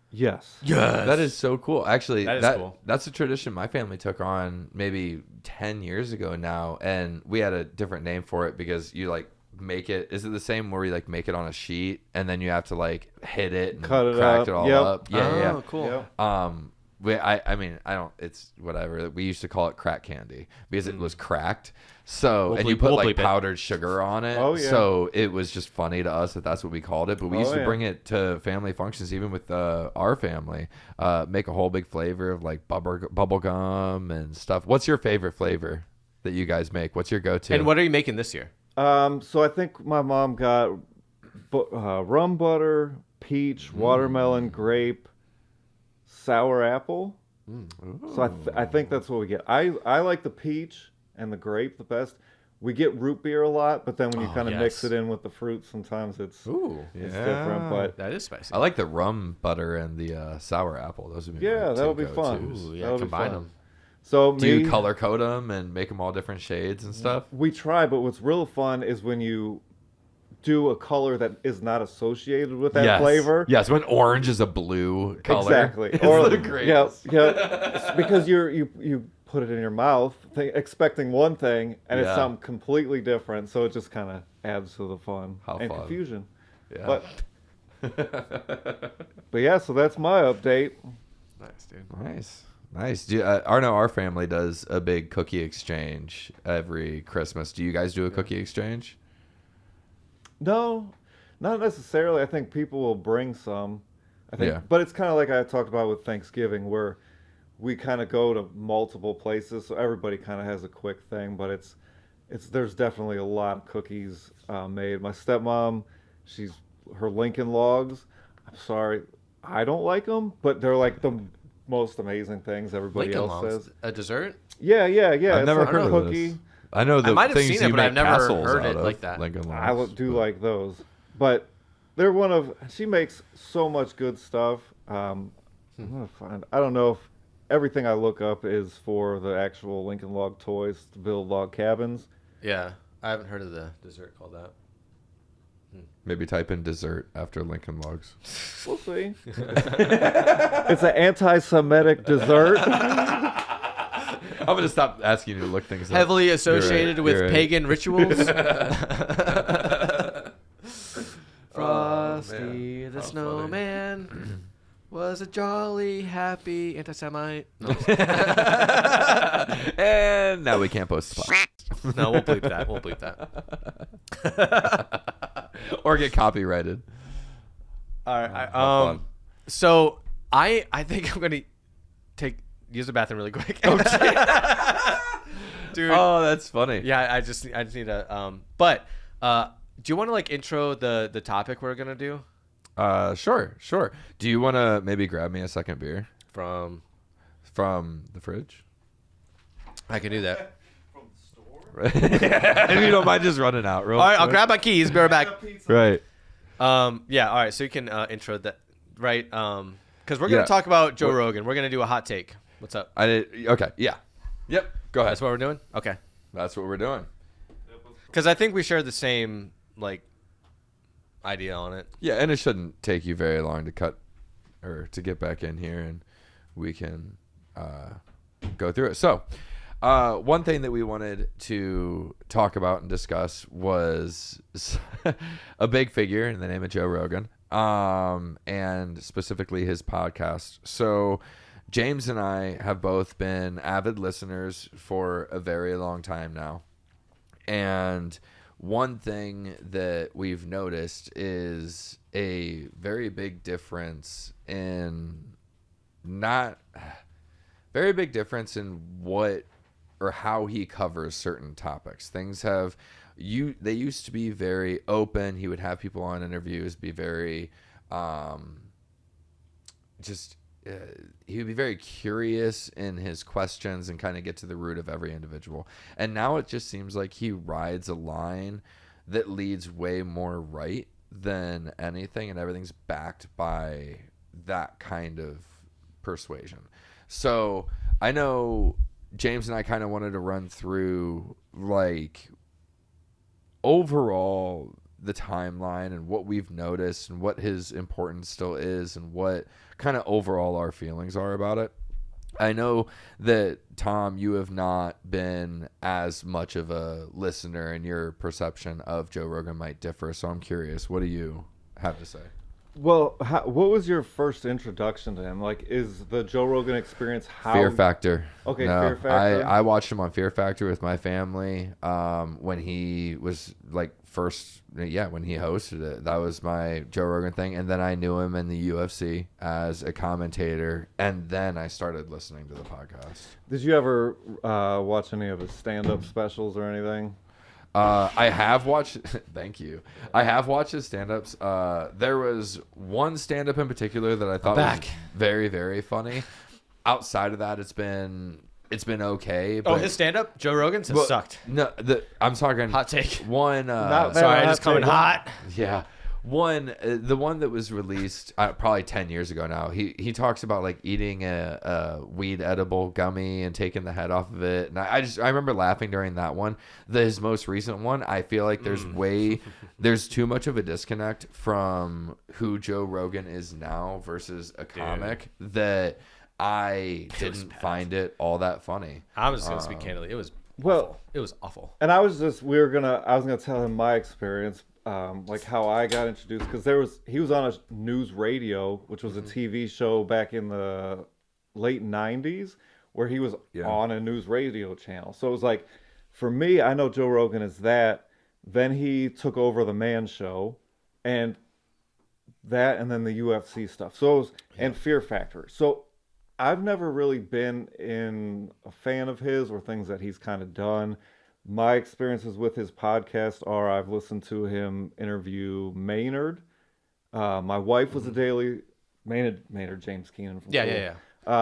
Yes. Yes. That is so cool. Actually, That is cool. That's a tradition my family took on maybe 10 years ago now. And we had a different name for it because you like make it. Is it the same where you like make it on a sheet and then you have to like hit it and Cut it crack up. it all Yep. up? Yeah, Oh, cool. Yep. yeah. I mean, I don't. It's whatever. We used to call it crack candy because it was cracked. So We'll and you bleep- put we'll like bleep it. powdered sugar on it. Oh, yeah. So it was just funny to us that that's what we called it. But we used to yeah. bring it to family functions, even with our family. Make a whole big flavor of like bubble gum and stuff. What's your favorite flavor that you guys make? What's your go-to? And what are you making this year? So I think my mom got rum butter, peach, watermelon, grape, sour apple. So I think that's what we get. I like the peach and the grape the best. We get root beer a lot, but then when you kind of mix yes. it in with the fruit, sometimes it's Yeah. different. But That is spicy. I like the rum butter and the sour apple. Those would be Yeah, my that'll two be fun. go-tos. Ooh, yeah, That'll be combine fun. them. so Do you color code them and make them all different shades and stuff? we try, but what's real fun is when you do a color that is not associated with that flavor. Yes, when orange is a blue color. Exactly. It's Or the greatest. yeah, because you put it in your mouth expecting one thing and it's Yeah. something completely different, so it just kind of adds to the fun How and fun. confusion. Yeah. But yeah, so that's my update. Nice, dude. Nice. Arno, our family does a big cookie exchange every Christmas. Do you guys do a cookie exchange? No, not necessarily. I think people will bring some. I think, Yeah. but it's kind of like I talked about with Thanksgiving, where we kind of go to multiple places, so everybody kind of has a quick thing. But it's there's definitely a lot of cookies made. My stepmom, her Lincoln Logs. I'm sorry, I don't like them, but they're like the most amazing things. Everybody Lincoln else Logs. says. A dessert? Yeah. I've It's never like heard a of cookie. this. I know the I might have things seen it, you but make I've never castles heard out it of, like that. Lincoln I Logs, do but- like those, but they're she makes so much good stuff. I'm gonna find. I don't know if everything I look up is for the actual Lincoln Log toys to build log cabins. Yeah. I haven't heard of the dessert called that. Maybe type in dessert after Lincoln Logs. We'll see. It's an anti-Semitic dessert. I'm gonna stop asking you to look things up. Heavily associated with You're right. pagan rituals. Oh, Frosty man. the How funny. Snowman was a jolly, happy anti-Semite. No, And now we can't post spot. no, we'll bleep that. We'll bleep that. Or get copyrighted. All right. fun. So I think I'm gonna use the bathroom really quick. Dude. Oh, that's funny. Yeah, I just need to. But do you want to like intro the topic we're gonna do Sure. Do you want to maybe grab me a second beer? from From the fridge. I can do that. If you don't mind just running out real All right, I'll quick. grab my keys. Be right back. Right. Yeah. All right. So you can intro that, right? Because we're gonna talk about Joe Rogan. We're gonna do a hot take. What's up? Okay. Yeah. Yep. Go ahead. That's what we're doing. Okay. That's what we're doing. Because I think we share the same idea on it. Yeah, and it shouldn't take you very long to cut or to get back in here, and we can go through it. So, one thing that we wanted to talk about and discuss was a big figure in the name of Joe Rogan, and specifically his podcast. So, James and I have both been avid listeners for a very long time now. And one thing that we've noticed is a very big difference in what or how he covers certain topics. They used to be very open. He would have people on interviews, be very he would be very curious in his questions and kind of get to the root of every individual. And now it just seems like he rides a line that leads way more right than anything, and everything's backed by that kind of persuasion. So I know James and I kind of wanted to run through overall the timeline and what we've noticed and what his importance still is and what kind of overall our feelings are about it. I know that, Tom, you have not been as much of a listener, and your perception of Joe Rogan might differ. So I'm curious, what do you have to say? Well, what was your first introduction to him? Is the Joe Rogan experience Fear Factor. Okay, No, Fear Factor. I watched him on Fear Factor with my family when he was when he hosted it. That was my Joe Rogan thing. And then I knew him in the UFC as a commentator. And then I started listening to the podcast. Did you ever watch any of his stand-up specials or anything? I have watched. Thank you. I have watched his stand-ups. There was one stand-up in particular that I thought was very, very funny. Outside of that, it's been okay. But, his stand-up, Joe Rogan's sucked. No, I'm talking hot take. One. Sorry, I just coming hot. Yeah. The one that was released probably 10 years ago now. He talks about eating a weed edible gummy and taking the head off of it. And I remember laughing during that one. His most recent one, I feel like there's too much of a disconnect from who Joe Rogan is now versus a comic that I didn't find it all that funny. I'm just gonna speak candidly. It was awful. And I was gonna tell him my experience. How I got introduced, because he was on a news radio, which was a TV show back in the late 90s, where he was on a news radio channel. So it was for me, I know Joe Rogan is that. Then he took over the Man Show, and then the UFC stuff. So it was, and Fear Factor. So I've never really been a fan of his or things that he's kind of done. My experiences with his podcast are I've listened to him interview Maynard. My wife was a daily Maynard James Keenan from Yeah.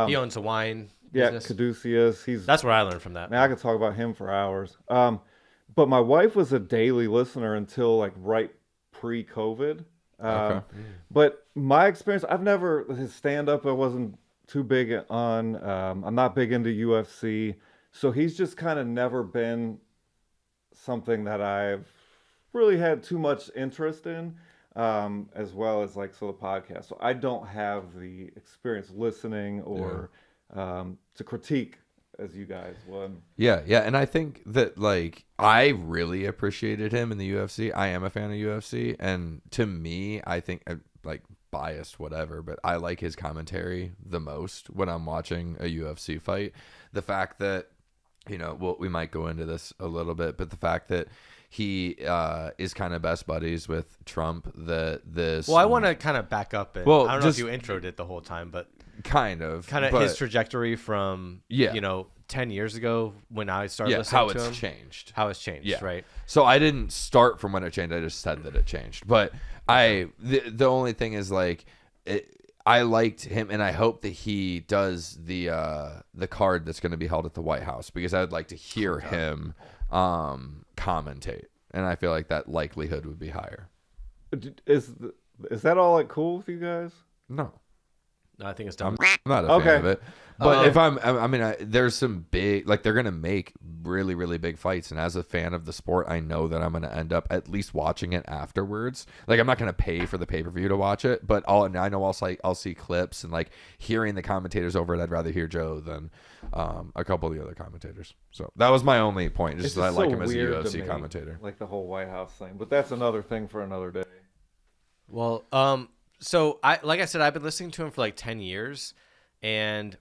He owns a wine business. Caduceus. That's where I learned from that. Man, I could talk about him for hours. But my wife was a daily listener until right pre-COVID. Okay. But my experience, his stand-up I wasn't too big on. I'm not big into UFC. So he's just kind of never been something that I've really had too much interest in, as well as the podcast. So I don't have the experience listening or to critique as you guys would. Yeah, and I think that I really appreciated him in the UFC. I am a fan of UFC, and to me, I think biased, whatever, but I like his commentary the most when I'm watching a UFC fight. The fact that we might go into this a little bit, but the fact that he is kind of best buddies with Trump, I want to kind of back up and I don't know if you introed it the whole time, but kind of his trajectory from 10 years ago when I started listening to him. How it's changed, right? So I didn't start from when it changed. I just said that it changed. But the only thing is I liked him, and I hope that he does the card that's going to be held at the White House, because I would like to hear him commentate, and I feel like that likelihood would be higher. Is that all like cool with you guys? No. I think it's dumb. I'm not a fan of it. But there's some big, like, they're going to make really, really big fights. And as a fan of the sport, I know that I'm going to end up at least watching it afterwards. Like, I'm not going to pay for the pay-per-view to watch it, but I know I'll see clips, and like hearing the commentators over it, I'd rather hear Joe than a couple of the other commentators. So that was my only point, just that I like him as a UFC commentator. Like the whole White House thing. But that's another thing for another day. Well, so like I said, I've been listening to him for like 10 years, and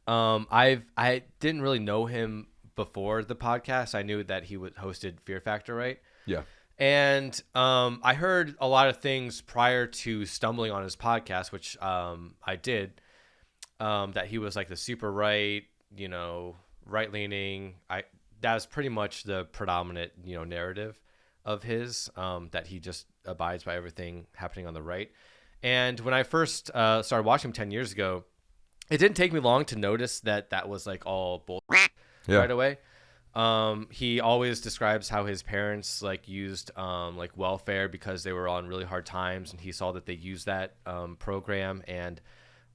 I didn't really know him before the podcast. I knew that he hosted Fear Factor, right? Yeah. And I heard a lot of things prior to stumbling on his podcast, which I did, that he was like the super right, right leaning. That was pretty much the predominant, narrative of his, that he just abides by everything happening on the right. And when I first started watching him 10 years ago, it didn't take me long to notice that was like all bullshit right away. He always describes how his parents like used like welfare because they were on really hard times, and he saw that they used that program and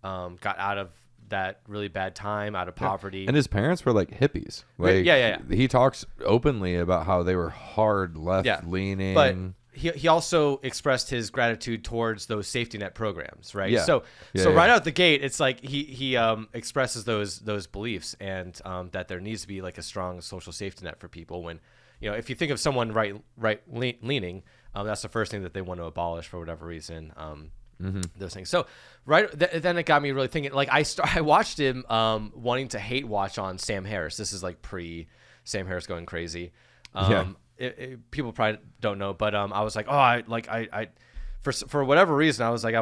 got out of that really bad time, out of poverty. And his parents were like hippies. Like, yeah. He talks openly about how they were hard left leaning. But he also expressed his gratitude towards those safety net programs, right? Yeah. So right out the gate, it's like he expresses those beliefs, and that there needs to be like a strong social safety net for people. When if you think of someone right leaning, that's the first thing that they want to abolish for whatever reason. Those things. So then it got me really thinking. Like I watched him wanting to hate watch on Sam Harris. This is like pre Sam Harris going crazy. People probably don't know, but I was like, for whatever reason, I was like,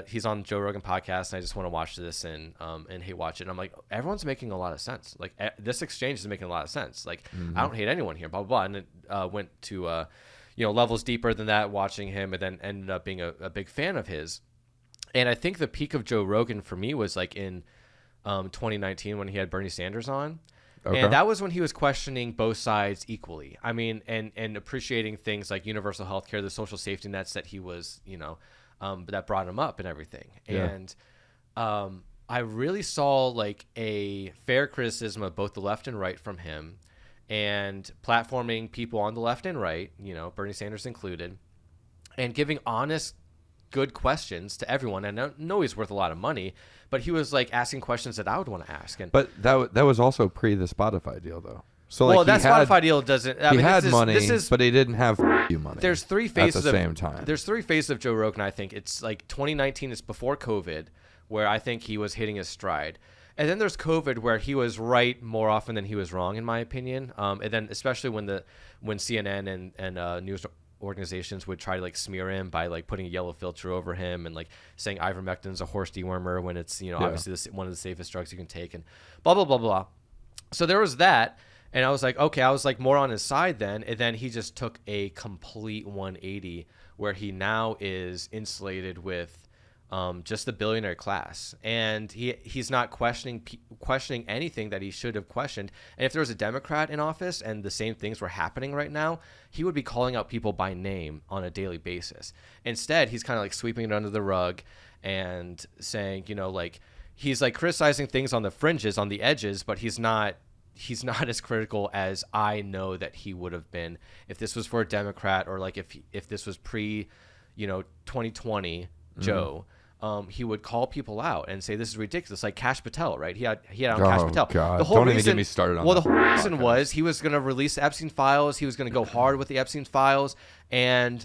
he's on Joe Rogan podcast, and I just want to watch this and hate watch it. And I'm like, everyone's making a lot of sense. Like this exchange is making a lot of sense. Like I don't hate anyone here, blah, blah, blah. And it went to, levels deeper than that, watching him, and then ended up being a big fan of his. And I think the peak of Joe Rogan for me was like in 2019 when he had Bernie Sanders on. Okay. And that was when he was questioning both sides equally. I mean, and appreciating things like universal health care, the social safety nets that he was, that brought him up and everything. Yeah. And I really saw like a fair criticism of both the left and right from him, and platforming people on the left and right, Bernie Sanders included, and giving honest, good questions to everyone. And I know he's worth a lot of money, but he was like asking questions that I would want to ask. And but that was also pre the Spotify deal, though. So Spotify deal doesn't. He had money, but he didn't have money. There's three phases at the same time. There's three phases of Joe Rogan. I think it's like 2019 is before COVID, where I think he was hitting his stride. And then there's COVID, where he was right more often than he was wrong, in my opinion. And then especially when CNN and news organizations would try to like smear him by like putting a yellow filter over him and like saying ivermectin's a horse dewormer when it's obviously one of the safest drugs you can take, and blah blah blah blah. So there was that, and I was like, okay, I was like more on his side then, and then he just took a complete 180 where he now is insulated with just the billionaire class, and he's not questioning anything that he should have questioned. And if there was a Democrat in office and the same things were happening right now, he would be calling out people by name on a daily basis. Instead, he's kind of like sweeping it under the rug and saying, like he's like criticizing things on the fringes, on the edges, but he's not as critical as I know that he would have been if this was for a Democrat, or like if this was pre 2020 Joe. He would call people out and say, this is ridiculous. Like Kash Patel, right? He had on Kash Patel. God. The whole Don't reason, even get me started on well, that. the whole reason was he was going to release the Epstein files. He was going to go hard with the Epstein files. And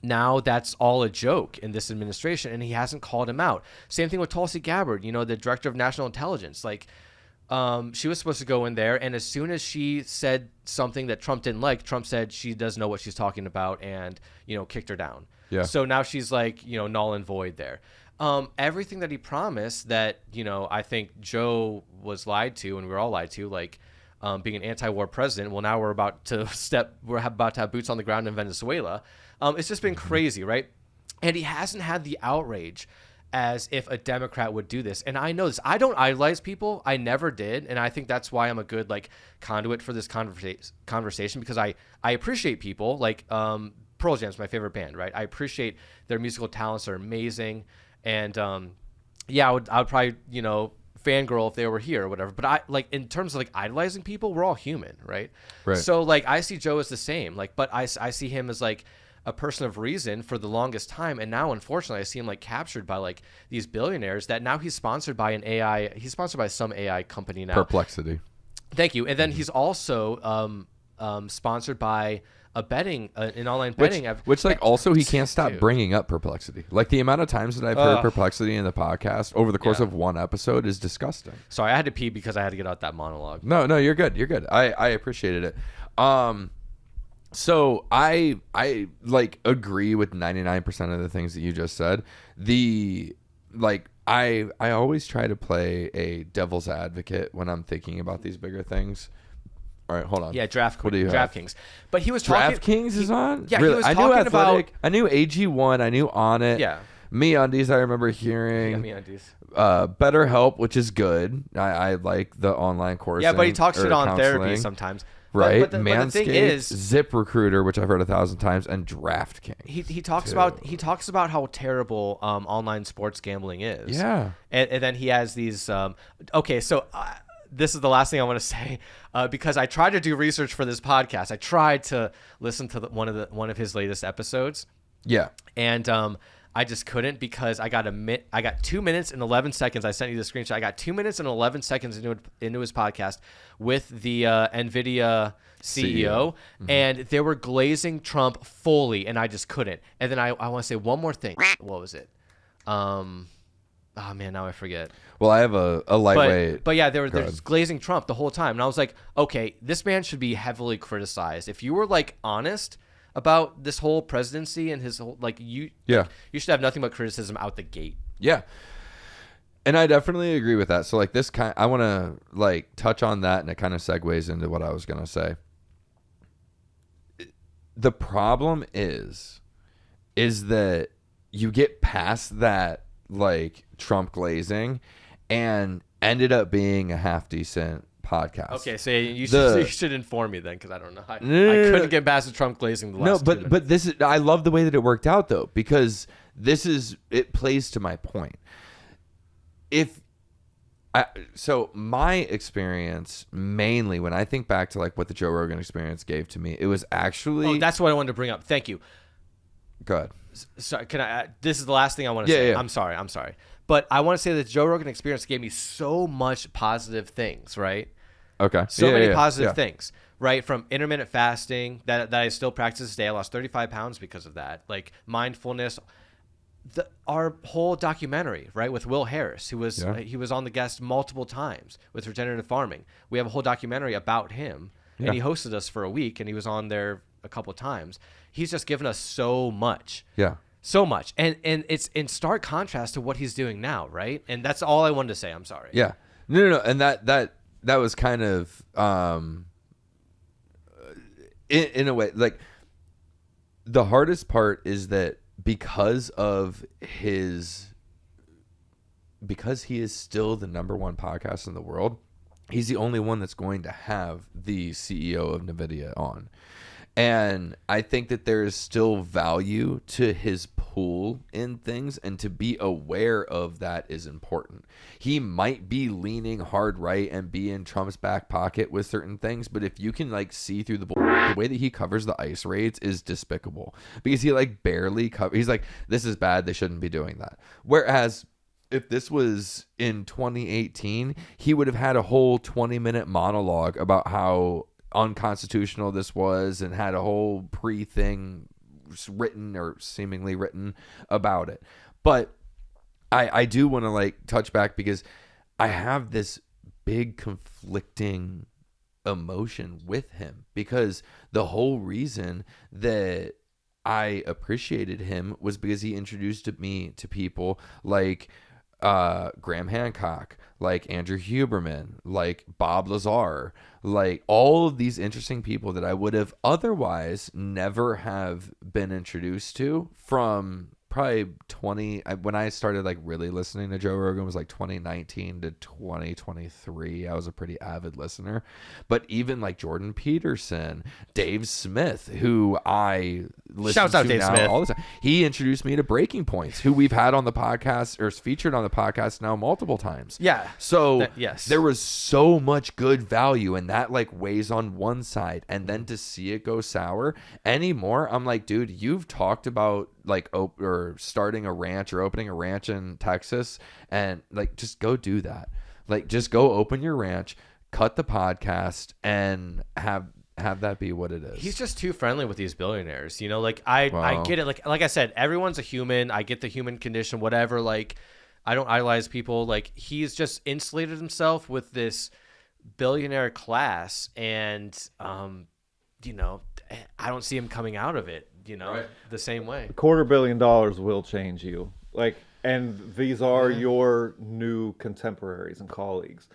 now that's all a joke in this administration. And he hasn't called him out. Same thing with Tulsi Gabbard, the director of national intelligence. Like, she was supposed to go in there. And as soon as she said something that Trump didn't like, Trump said she doesn't know what she's talking about and, kicked her down. Yeah. So now she's like, null and void there. Everything that he promised that, I think Joe was lied to, and we were all lied to, like being an anti-war president. Well, now we're about to have boots on the ground in Venezuela. It's just been crazy, right? And he hasn't had the outrage as if a Democrat would do this. And I know this. I don't idolize people. I never did. And I think that's why I'm a good like conduit for this conversation, because I appreciate people like Pearl Jam's my favorite band, right? I appreciate their musical talents are amazing. And I would probably, fangirl if they were here or whatever. But I like in terms of like idolizing people, we're all human, right? Right. So like I see Joe as the same. Like, but I see him as like a person of reason for the longest time, and now unfortunately I see him like captured by like these billionaires that now he's sponsored by he's sponsored by some AI company now. Perplexity. Thank you. And then he's also sponsored by an online betting app. Which like also he can't stop Dude. bringing up Perplexity. Like the amount of times that I've heard Perplexity in the podcast over the course of one episode is disgusting. Sorry, I had to pee because I had to get out that monologue. No, you're good. You're good. I appreciated it. So I like agree with 99% of the things that you just said. I always try to play a devil's advocate when I'm thinking about these bigger things. All right, hold on. Yeah, DraftKings. But he was talking. DraftKings is on? Yeah, really? he was I knew talking Athletic. about. I knew AG1. I knew On It. Yeah. MeUndies, I remember hearing. Yeah, MeUndies. BetterHelp, which is good. I like the online course. Yeah, but he talks shit on therapy sometimes. Right, but the thing is, ZipRecruiter, which I've heard 1,000 times, and DraftKings. He talks about how terrible online sports gambling is. Yeah, and then he has these. Okay, so this is the last thing I want to say because I tried to do research for this podcast. I tried to listen to one of his latest episodes. Yeah, and I just couldn't because I got 2 minutes and 11 seconds. I sent you the screenshot. I got 2 minutes and 11 seconds into his podcast with the NVIDIA CEO. Mm-hmm. And they were glazing Trump fully, and I just couldn't. And then I want to say one more thing. What was it? Oh man, now I forget. Well, I have a lightweight. But yeah, they're just glazing Trump the whole time, and I was like, okay, this man should be heavily criticized. If you were like honest about this whole presidency and his whole you should have nothing but criticism out the gate. Yeah. And I definitely agree with that. So like I want to like touch on that, and it kind of segues into what I was going to say. The problem is that you get past that like Trump glazing and ended up being a half decent podcast. Okay, so you should inform me then, because I don't know. I couldn't get past the Trump glazing the last 2 minutes. But this is, I love the way that it worked out though, because it plays to my point. So my experience, mainly when I think back to like what the Joe Rogan experience gave to me, it was actually. Oh, that's what I wanted to bring up. Thank you. Go ahead. Sorry, can I? This is the last thing I want to say. Yeah. I'm sorry. But I want to say that the Joe Rogan experience gave me so much positive things, right? Okay. So many positive things, right? From intermittent fasting that I still practice today. I lost 35 pounds because of that. Like mindfulness. Our whole documentary, right, with Will Harris, who was he was on the guest multiple times with regenerative farming. We have a whole documentary about him, and he hosted us for a week, and he was on there a couple of times. He's just given us so much. Yeah. So much. And it's in stark contrast to what he's doing now, right? And that's all I wanted to say. I'm sorry. Yeah. No. And that was kind of in a way, like the hardest part is that because he is still the number one podcast in the world, he's the only one that's going to have the CEO of NVIDIA on. And I think that there is still value to his pool in things, and to be aware of that is important. He might be leaning hard right and be in Trump's back pocket with certain things, but if you can like see through the way that he covers the ICE raids is despicable, because he like barely he's like, this is bad, they shouldn't be doing that. Whereas if this was in 2018, he would have had a whole 20-minute monologue about how unconstitutional this was, and had a whole pre-thing written or seemingly written about it. But I do want to like touch back, because I have this big conflicting emotion with him, because the whole reason that I appreciated him was because he introduced me to people like Graham Hancock, like Andrew Huberman, like Bob Lazar, like all of these interesting people that I would have otherwise never have been introduced to from probably when I started like really listening to Joe Rogan was like 2019 to 2023. I was a pretty avid listener. But even like Jordan Peterson, Dave Smith, who I listen Shouts out to Dave now Smith. all the time. He introduced me to Breaking Points, who we've had on the podcast or is featured on the podcast now multiple times. Yeah. So Yes. there was so much good value, and that like weighs on one side, and then to see it go sour anymore, I'm like, dude, you've talked about like or starting a ranch or opening a ranch in Texas, and like just go do that. Like just go open your ranch, cut the podcast, and have that be what it is. He's just too friendly with these billionaires, you know. Like I get it. Like I said, everyone's a human. I get the human condition, whatever. Like I don't idolize people. Like he's just insulated himself with this billionaire class, and you know, I don't see him coming out of it, you know, the same way. $250 million will change you. Like, and these are your new contemporaries and colleagues.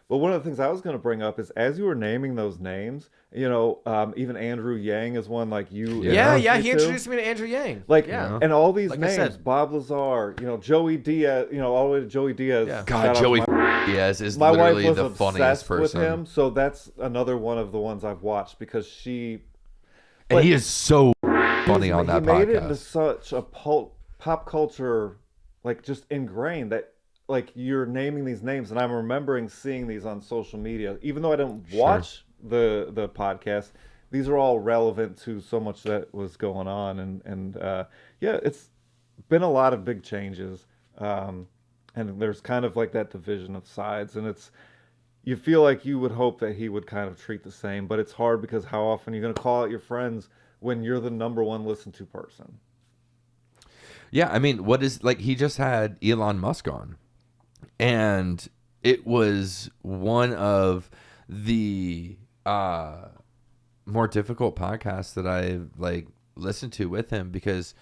But one of the things I was going to bring up is as you were naming those names, you know, even Andrew Yang is one like you. Yeah, introduced he me to. introduced me to Andrew Yang. Like, yeah. and all these Like I names, said. Bob Lazar, you know, Joey Diaz, you know, all the way to Joey Diaz. Yeah. God, Shout out to Joey my- Diaz is My wife literally was the funniest obsessed person. with him, so that's another one of the ones I've watched because she. And but he is so funny on that he made it into podcast. such a pop culture, like just ingrained that like you're naming these names, and I'm remembering seeing these on social media, even though I didn't watch the podcast. These are all relevant to so much that was going on, and yeah, it's been a lot of big changes, and there's kind of like that division of sides, and it's. You feel like you would hope that he would kind of treat the same, but it's hard because how often are you going to call out your friends when you're the number one listened to person? Yeah, I mean, what is like he just had Elon Musk on, and it was one of the more difficult podcasts that I like listened to with him because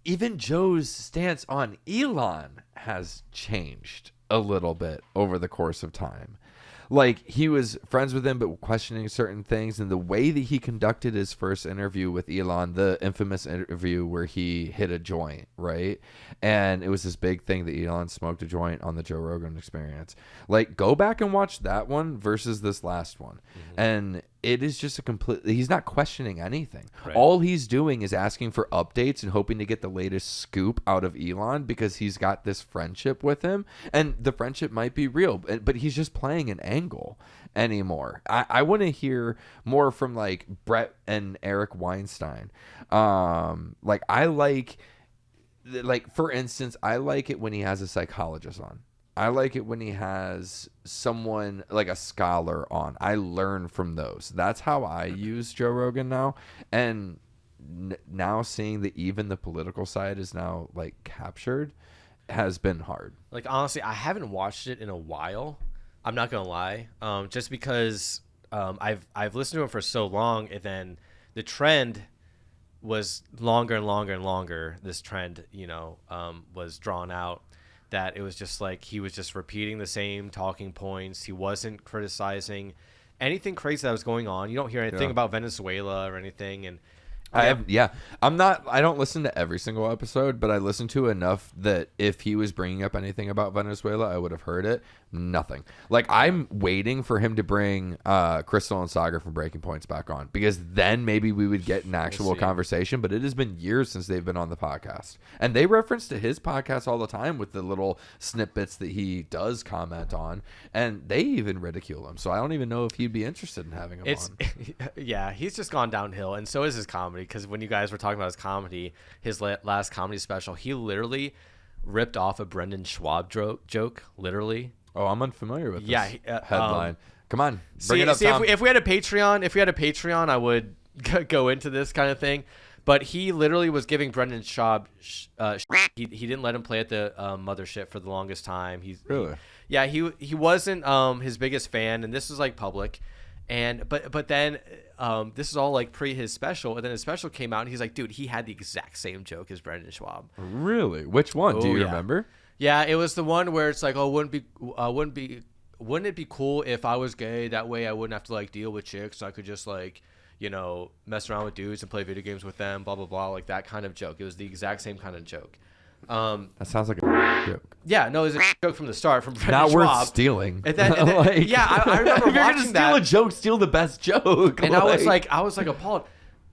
even Joe's stance on Elon has changed a little bit over the course of time. Like he was friends with him but questioning certain things, and the way that he conducted his first interview with Elon, the infamous interview where he hit a joint, right? And it was this big thing that Elon smoked a joint on the Joe Rogan Experience. Like go back and watch that one versus this last one. And it is just a completely, he's not questioning anything. Right. All he's doing is asking for updates and hoping to get the latest scoop out of Elon because he's got this friendship with him, and the friendship might be real, but he's just playing an angle anymore. I want to hear more from like Brett and Eric Weinstein. Like I like for instance, I like it when he has a psychologist on. I like it when he has someone like a scholar on. I learn from those. That's how I use Joe Rogan now. And now seeing that even the political side is now like captured has been hard. Like honestly, I haven't watched it in a while. I'm not gonna lie, just because I've listened to him for so long, and then the trend was longer and longer and longer. This trend, you know, was drawn out. That it was just like he was just repeating the same talking points. He wasn't criticizing anything crazy that was going on. You don't hear anything about Venezuela or anything. And I don't listen to every single episode, but I listen to enough that if he was bringing up anything about Venezuela, I would have heard it. Nothing. Like I'm waiting for him to bring Crystal and Sagar from Breaking Points back on, because then maybe we would get an actual conversation. But it has been years since they've been on the podcast, and they reference to his podcast all the time with the little snippets that he does comment on, and they even ridicule him. So I don't even know if he'd be interested in having him on. Yeah, he's just gone downhill, and so is his comedy. Because when you guys were talking about his comedy, his last comedy special, he literally ripped off a Brendan Schwab joke, literally. Oh, I'm unfamiliar with this Yeah, headline. Come on, bring it up, Tom. If we had a Patreon, I would go into this kind of thing. But he literally was giving Brendan Schaub. He didn't let him play at the mothership for the longest time. He wasn't his biggest fan, and this is like public. And but then this is all like pre his special, and then his special came out, and he's like, dude, he had the exact same joke as Brendan Schwab. Really? Which one? Do you remember? Yeah, it was the one where it's like, oh, wouldn't it be cool if I was gay? That way I wouldn't have to like deal with chicks. I could just like, mess around with dudes and play video games with them, blah blah blah, like that kind of joke. It was the exact same kind of joke. That sounds like a joke. Yeah, no, it was a joke from the start from Brendan Not Schwab. worth stealing. And then, I remember if you're watching gonna steal that. a joke, steal the best joke. And I was like appalled.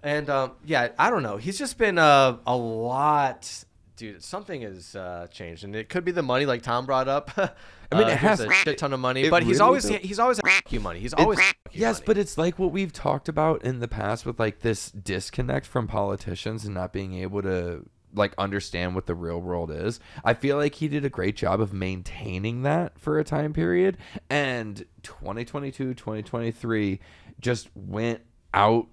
And I don't know. He's just been a lot. Dude, something has changed, and it could be the money, like Tom brought up. I mean, it has a shit ton of money, it but he's really always does. he's always you money. He's always yes, money. but it's like what we've talked about in the past with like this disconnect from politicians and not being able to like understand what the real world is. I feel like he did a great job of maintaining that for a time period, and 2022, 2023 just went out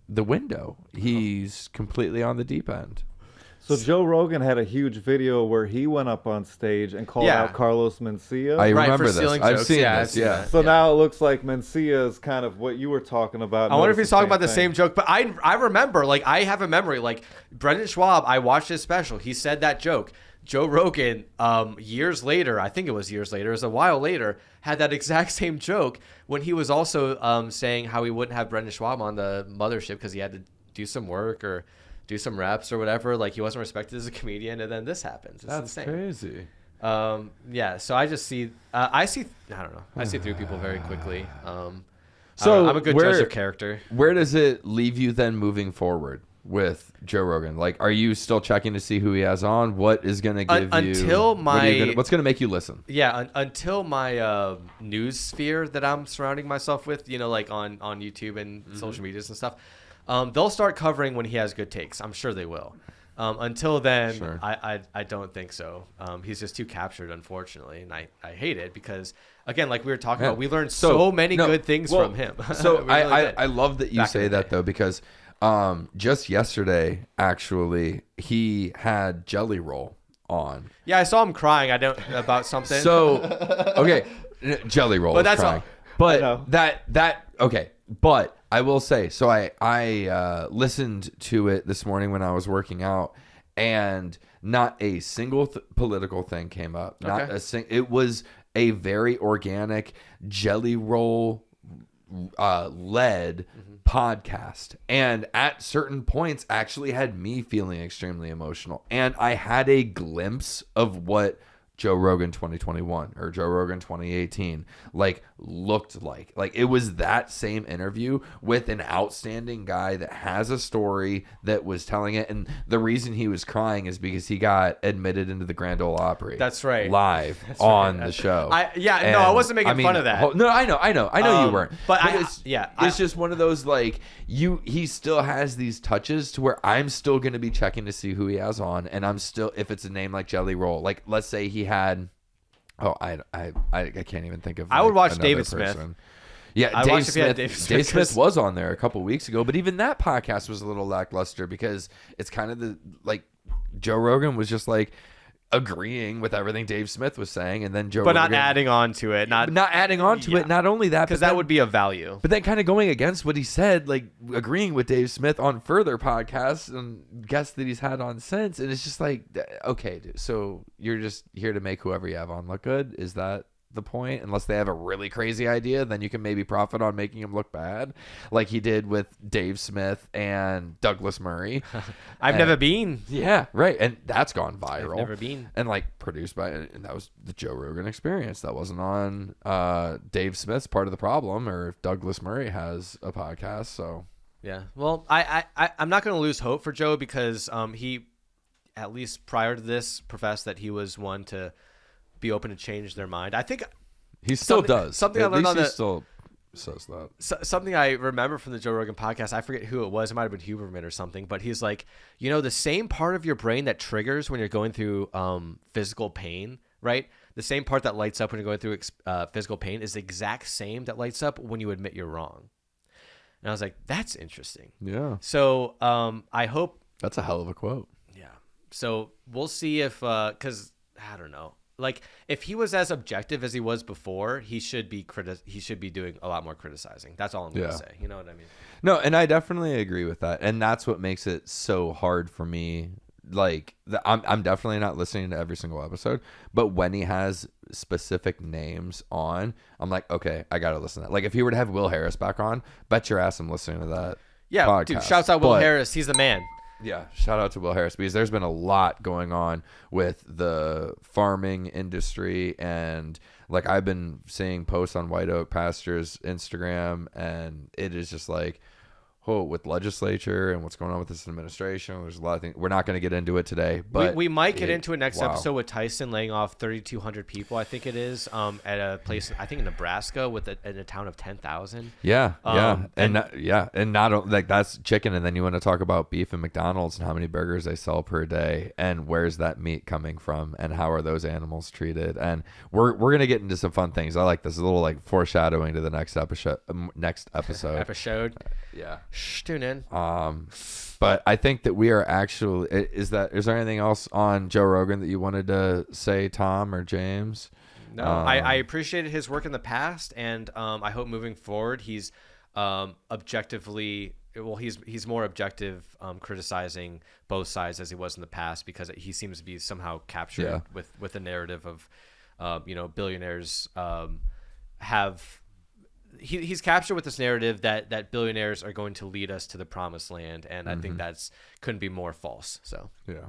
the window. He's completely on the deep end. So Joe Rogan had a huge video where he went up on stage and called out Carlos Mencia. I Right, remember for this. stealing I've jokes. seen Yeah, this. I've seen Yeah. that. So now it looks like Mencia is kind of what you were talking about. I wonder if he's talking about the thing. same joke, but I remember, like, I have a memory, like Brendan Schwab. I watched his special. He said that joke. Joe Rogan, years later, I think it was years later, it was a while later, had that exact same joke when he was also saying how he wouldn't have Brendan Schwab on the mothership because he had to do some work or do some reps or whatever. Like, he wasn't respected as a comedian, and then this happens. It's That's insane. crazy. So I just see, I don't know. I see through people very quickly. So I'm a good judge of character. Where does it leave you then moving forward with Joe Rogan? Like, are you still checking to see who he has on? What is going to give what's going to make you listen? Yeah, until my news sphere that I'm surrounding myself with, like on YouTube and social medias and stuff, they'll start covering when he has good takes. I'm sure they will. Until then, Sure. I don't think so. He's just too captured, unfortunately, and I hate it because, again, like we were talking about, we learned so many good things from him. So We really did. I love that you Back in say the that day. though, because just yesterday, actually, he had Jelly Roll on. Yeah, I saw him crying. About something. So, okay, Jelly Roll But was that's crying. all- But I know. that okay. But I will say, so I listened to it this morning when I was working out, and not a single political thing came up. Not Okay. It was a very organic Jelly Roll led podcast, and at certain points actually had me feeling extremely emotional, and I had a glimpse of what Joe Rogan 2021 or Joe Rogan 2018 looked like it was that same interview with an outstanding guy that has a story that was telling it. And the reason he was crying is because he got admitted into the Grand Ole Opry. That's right. Live on the show. I wasn't making fun of that. No, I know you weren't. but it's just one of those he still has these touches to where I'm still going to be checking to see who he has on, and I'm still, if it's a name like Jelly Roll, like let's say he had, I can't even think of. I would watch another David person. Smith. Yeah, I'd watch if he had Dave Smith, Dave Smith 'cause- was on there a couple weeks ago, but even that podcast was a little lackluster because it's kind of Joe Rogan was just agreeing with everything Dave Smith was saying, and then Joe but Rogan, not adding on to it. Not adding on to it. Not only that, because but that then- would be of value. but then kind of going against what he said, agreeing with Dave Smith on further podcasts and guests that he's had on since. And it's just okay, dude, so you're just here to make whoever you have on look good? Is that the point? Unless they have a really crazy idea, then you can maybe profit on making him look bad, like he did with Dave Smith and Douglas Murray. I've never been. Yeah, right. And that's gone viral. I've never been. And produced by, and that was the Joe Rogan Experience. That wasn't on Dave Smith's part of the problem, or if Douglas Murray has a podcast. So Yeah. Well, I'm not going to lose hope for Joe because he, at least prior to this, professed that he was one to be open to change their mind. I think he still Something- does. something I At learned least on he the- still says that. something I remember from the Joe Rogan podcast, I forget who it was. It might have been Huberman or something, but he's like, the same part of your brain that triggers when you're going through physical pain, right? The same part that lights up when you're going through physical pain is the exact same that lights up when you admit you're wrong. And I was like, that's interesting. Yeah, So I hope, that's a hell of a quote. yeah. So we'll see if, because I don't know. If he was as objective as he was before, he should be doing a lot more criticizing. That's all I'm going to Yeah. say. You know what I mean? No, and I definitely agree with that, and that's what makes it so hard for me. I'm definitely not listening to every single episode, but when he has specific names on, I'm like, okay, I gotta listen to that. If he were to have Will Harris back on, bet your ass I'm listening to that. Yeah, podcast. dude, shouts out Will But- Harris. He's the man. Yeah, shout out to Will Harris because there's been a lot going on with the farming industry, and like I've been seeing posts on White Oak Pastures Instagram, and it is just like, oh, with legislature and what's going on with this administration, there's a lot of things. We're not going to get into it today, but we might get into it next wow. episode with Tyson laying off 3,200 people. I think it is at a place I think in Nebraska in a town of 10,000. Yeah, and not like that's chicken, and then you want to talk about beef and McDonald's and how many burgers they sell per day, and where's that meat coming from, and how are those animals treated, and we're gonna get into some fun things. I like this, a little like foreshadowing to the next episode. Yeah. Shh, tune in. But I think that we are actually. Is there anything else on Joe Rogan that you wanted to say, Tom or James? No, I appreciated his work in the past, and I hope moving forward he's objectively. Well, he's more objective, criticizing both sides as he was in the past, because he seems to be somehow captured with the narrative of, billionaires have. He's captured with this narrative that billionaires are going to lead us to the promised land, and I think couldn't be more false. So Yeah.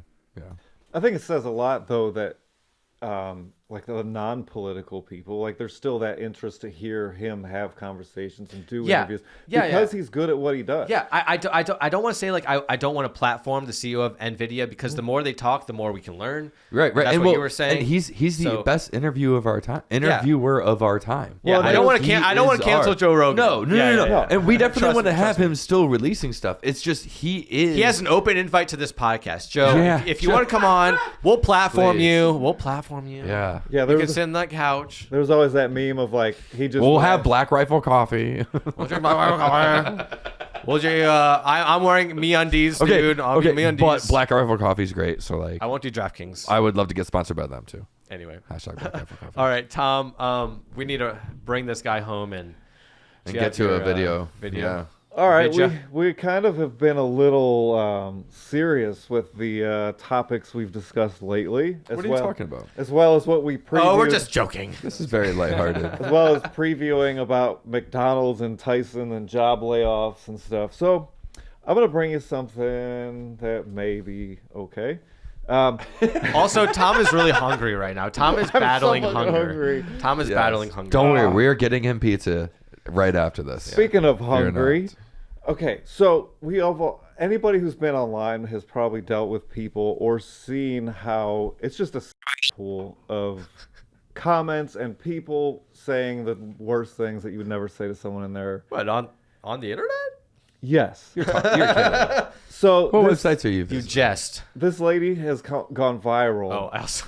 I think it says a lot, though, that like the non-political people, like there's still that interest to hear him have conversations and do interviews because he's good at what he does. Yeah, I don't want to say like I don't want to platform the CEO of NVIDIA, because the more they talk, the more we can learn. Right. That's and what you were saying. And he's the best interviewer of our time. Yeah, I don't want to cancel Joe Rogan. No. And we definitely want to have trust me. him still releasing stuff. It's just he has an open invite to this podcast, Joe. Yeah. If you want to come on, we'll platform Please. you. We'll platform you. Yeah. Yeah, You can sit on that couch. there was always that meme of like he just. We'll have Black Rifle coffee. I'm wearing MeUndies, dude. MeUndies. But Black Rifle coffee is great. So like, I won't do DraftKings. I would love to get sponsored by them too. Anyway. Hashtag Black Rifle coffee. All right, Tom. We need to bring this guy home and get to a video. Yeah. All right, Vidya. we kind of have been a little serious with the topics we've discussed lately. What are you talking about? As well as what we previewed. Oh, we're just joking. This is very lighthearted. As well as previewing about McDonald's and Tyson and job layoffs and stuff. So I'm going to bring you something that may be okay. Also, Tom is really hungry right now. Tom is battling so hunger. hungry. Tom is battling hunger. Don't worry, we're getting him pizza right after this. Speaking of hungry, not. okay, so anybody who's been online has probably dealt with people or seen how it's just a pool of comments and people saying the worst things that you would never say to someone in there. What, on the internet? Yes. You're kidding. So What this, websites are you You visiting? jest. this lady has gone viral. Oh, also.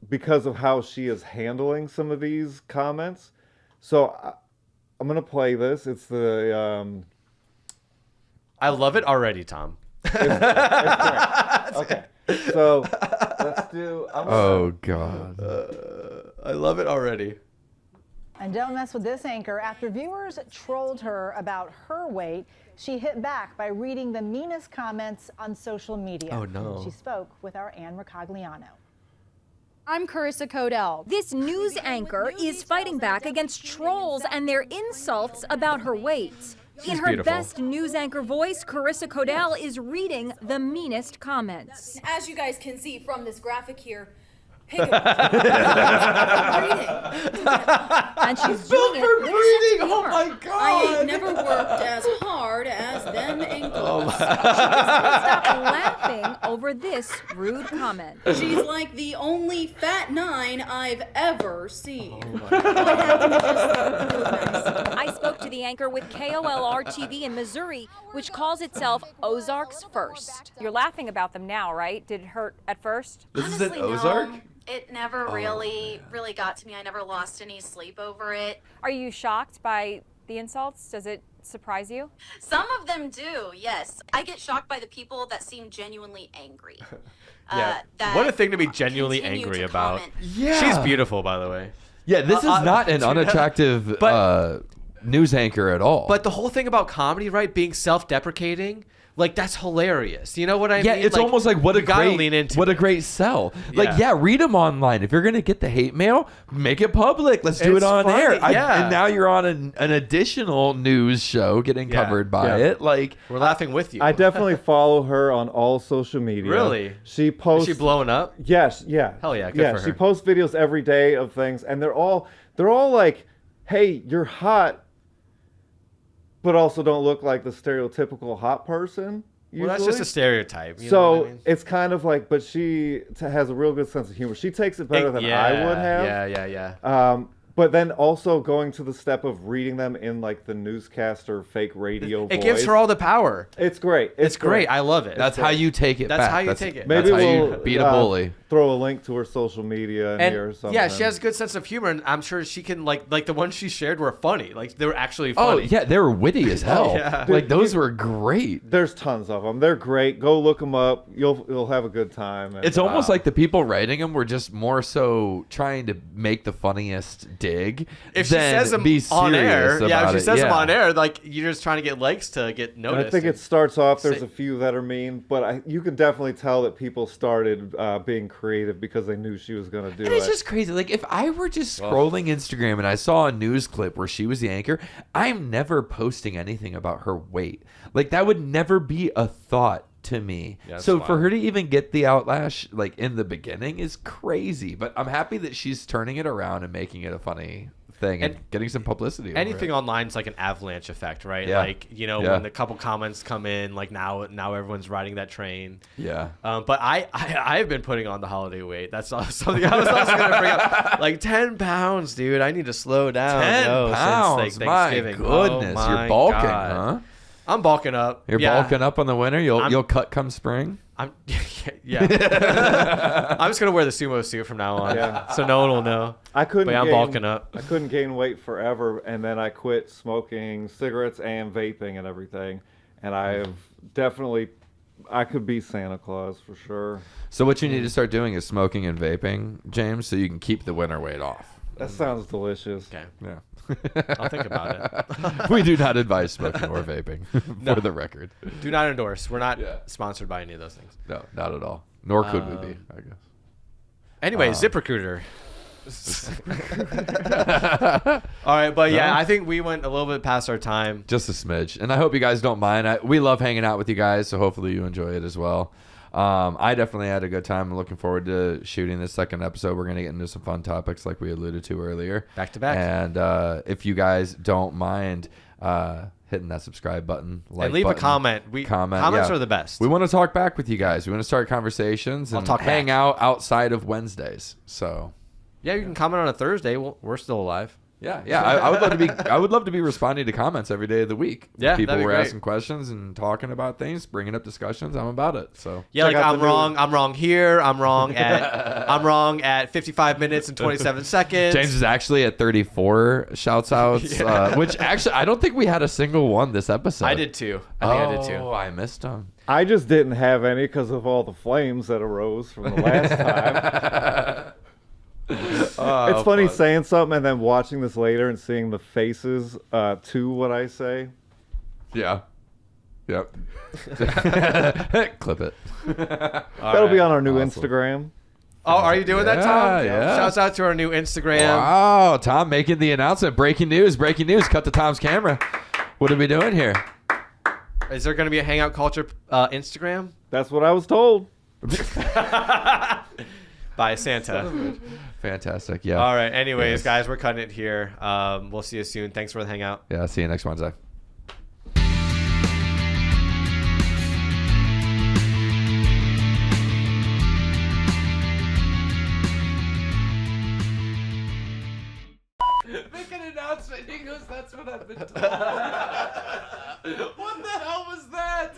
Because of how she is handling some of these comments. So I'm going to play this. It's the... I love it already, Tom. it's great. Okay. So let's do... Oh, God. I love it already. And don't mess with this anchor. After viewers trolled her about her weight, she hit back by reading the meanest comments on social media. Oh, no. She spoke with our Ann Ricogliano. I'm Carissa Codell. This news anchor is fighting back against trolls and their insults about her weight. In her beautiful. best news anchor voice, Carissa Codell is reading the meanest comments. As you guys can see from this graphic here, And she's doing it with a sense of humor. I ain't never worked as hard as them ankles. She doesn't stop laughing over this rude comment. She's like the only fat 9 I've ever seen. I spoke to the anchor with KOLR TV in Missouri, which calls itself Ozarks First. You're laughing about them now, right? Did it hurt at first? This is an Honestly, Ozark? No. It never really got to me. I never lost any sleep over it. Are you shocked by the insults? Does it surprise you? Some of them do, yes. I get shocked by the people that seem genuinely angry. Yeah. That What a thing to be genuinely continue angry to about. comment. Yeah. She's beautiful, by the way. Yeah, this is not an unattractive news anchor at all. But the whole thing about comedy, right, being self-deprecating, Like, that's hilarious. You know what I Yeah, mean? it's like, almost like what a great sell. Like, Yeah. read them online. If you're gonna get the hate mail, make it public. Let's do it It's on funny, air. yeah. And now you're on an additional news show getting covered by it. Like, we're laughing with you. I definitely follow her on all social media. Really? She posts. Is she blowing up? Yes. Yeah. Hell yeah, good for her. She posts videos every day of things, and they're all like, "Hey, you're hot, but also don't look like the stereotypical hot person." Well, that's just a stereotype. You know So what I mean? it's kind of like, but she has a real good sense of humor. She takes it better than I would have. Yeah. But then also going to the step of reading them in like the newscaster fake radio voice. It gives her all the power. It's great. It's great. I love it. that's how you take it That's back. how you take it. Maybe that's how we'll you beat a bully. Throw a link to her social media in here or something. Yeah, she has a good sense of humor, and I'm sure she can like the ones she shared were funny. Like, they were actually Oh funny. yeah, they were witty as hell. Yeah. Like, those were great. There's tons of them. They're great. Go look them up. You'll have a good time. And, It's almost like the people writing them were just more so trying to make the funniest dig. If she than says them be on air, serious yeah, if about she it. says them Yeah. on air, like, you're just trying to get likes to get And noticed. I think it starts off. There's Say- a few that are mean, but you can definitely tell that people started being creative because they knew she was going to do And it. it's just crazy. Like, if I were just scrolling Instagram and I saw a news clip where she was the anchor, I'm never posting anything about her weight. Like, that would never be a thought to me. Yeah, that's So for wild. her to even get the outlash, like, in the beginning is crazy. But I'm happy that she's turning it around and making it a funny thing and getting some publicity over Anything it. online is like an avalanche effect, right? Yeah. Like, you know, Yeah. when a couple comments come in, like now everyone's riding that train. Yeah. But I've been putting on the holiday weight. That's something I was also gonna bring up. Like 10 pounds, dude. I need to slow down. 10 pounds. Since, like, My Thanksgiving. goodness. Oh, You're my bulking, God. huh? I'm bulking up. You're Yeah. bulking up on the winter. You'll cut come spring. I'm yeah. I'm just gonna wear the sumo suit from now on, Yeah. so no one will know. I couldn't. But I'm bulking up. I couldn't gain weight forever, and then I quit smoking cigarettes and vaping and everything. And I have definitely, I could be Santa Claus for sure. So what you need to start doing is smoking and vaping, James, so you can keep the winter weight off. That sounds delicious. Okay. Yeah. I'll think about it. We do not advise smoking or vaping, for the record. Do not endorse. We're not Yeah. sponsored by any of those things. No, not at all. Nor could we be, I guess. Anyway, ZipRecruiter. All right, but yeah, I think we went a little bit past our time. Just a smidge. And I hope you guys don't mind. We love hanging out with you guys, so hopefully you enjoy it as well. I definitely had a good time. I'm looking forward to shooting this second episode. We're going to get into some fun topics like we alluded to earlier. Back to back. And if you guys don't mind hitting that subscribe button, like and leave button, a comment. Comments yeah. are the best. We want to talk back with you guys. We want to start conversations and talk hang back. out outside of Wednesdays. So Yeah, you can comment on a Thursday. We're still alive. yeah. I would love to be. I would love to be responding to comments every day of the week. Yeah, people that'd be were great. asking questions and talking about things, bringing up discussions. I'm about it. So Yeah, Check like out I'm the new- wrong. I'm wrong here. I'm wrong at 55 minutes and 27 seconds. James is actually at 34 shouts outs, which actually I don't think we had a single one this episode. I did too. I think I did too. Oh, I missed them. I just didn't have any because of all the flames that arose from the last time. It's funny saying something and then watching this later and seeing the faces to what I say. Yeah. Yep. Clip it. That'll be on our new Awesome. Instagram. Oh, are you doing that, Tom? Yeah. Shouts out to our new Instagram. Wow, Tom making the announcement. Breaking news. Cut to Tom's camera. What are we doing here? Is there going to be a Hangout Culture Instagram? That's what I was told. By Santa. Fantastic. Yeah. All right. Anyways, Yes. guys, we're cutting it here. We'll see you soon. Thanks for the hangout. Yeah. See you next Wednesday. Make an announcement. He goes, that's what I've been told. What the hell was that?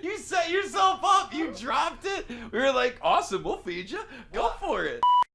You set yourself up. You dropped it. We were like, awesome. We'll feed you. Go for it.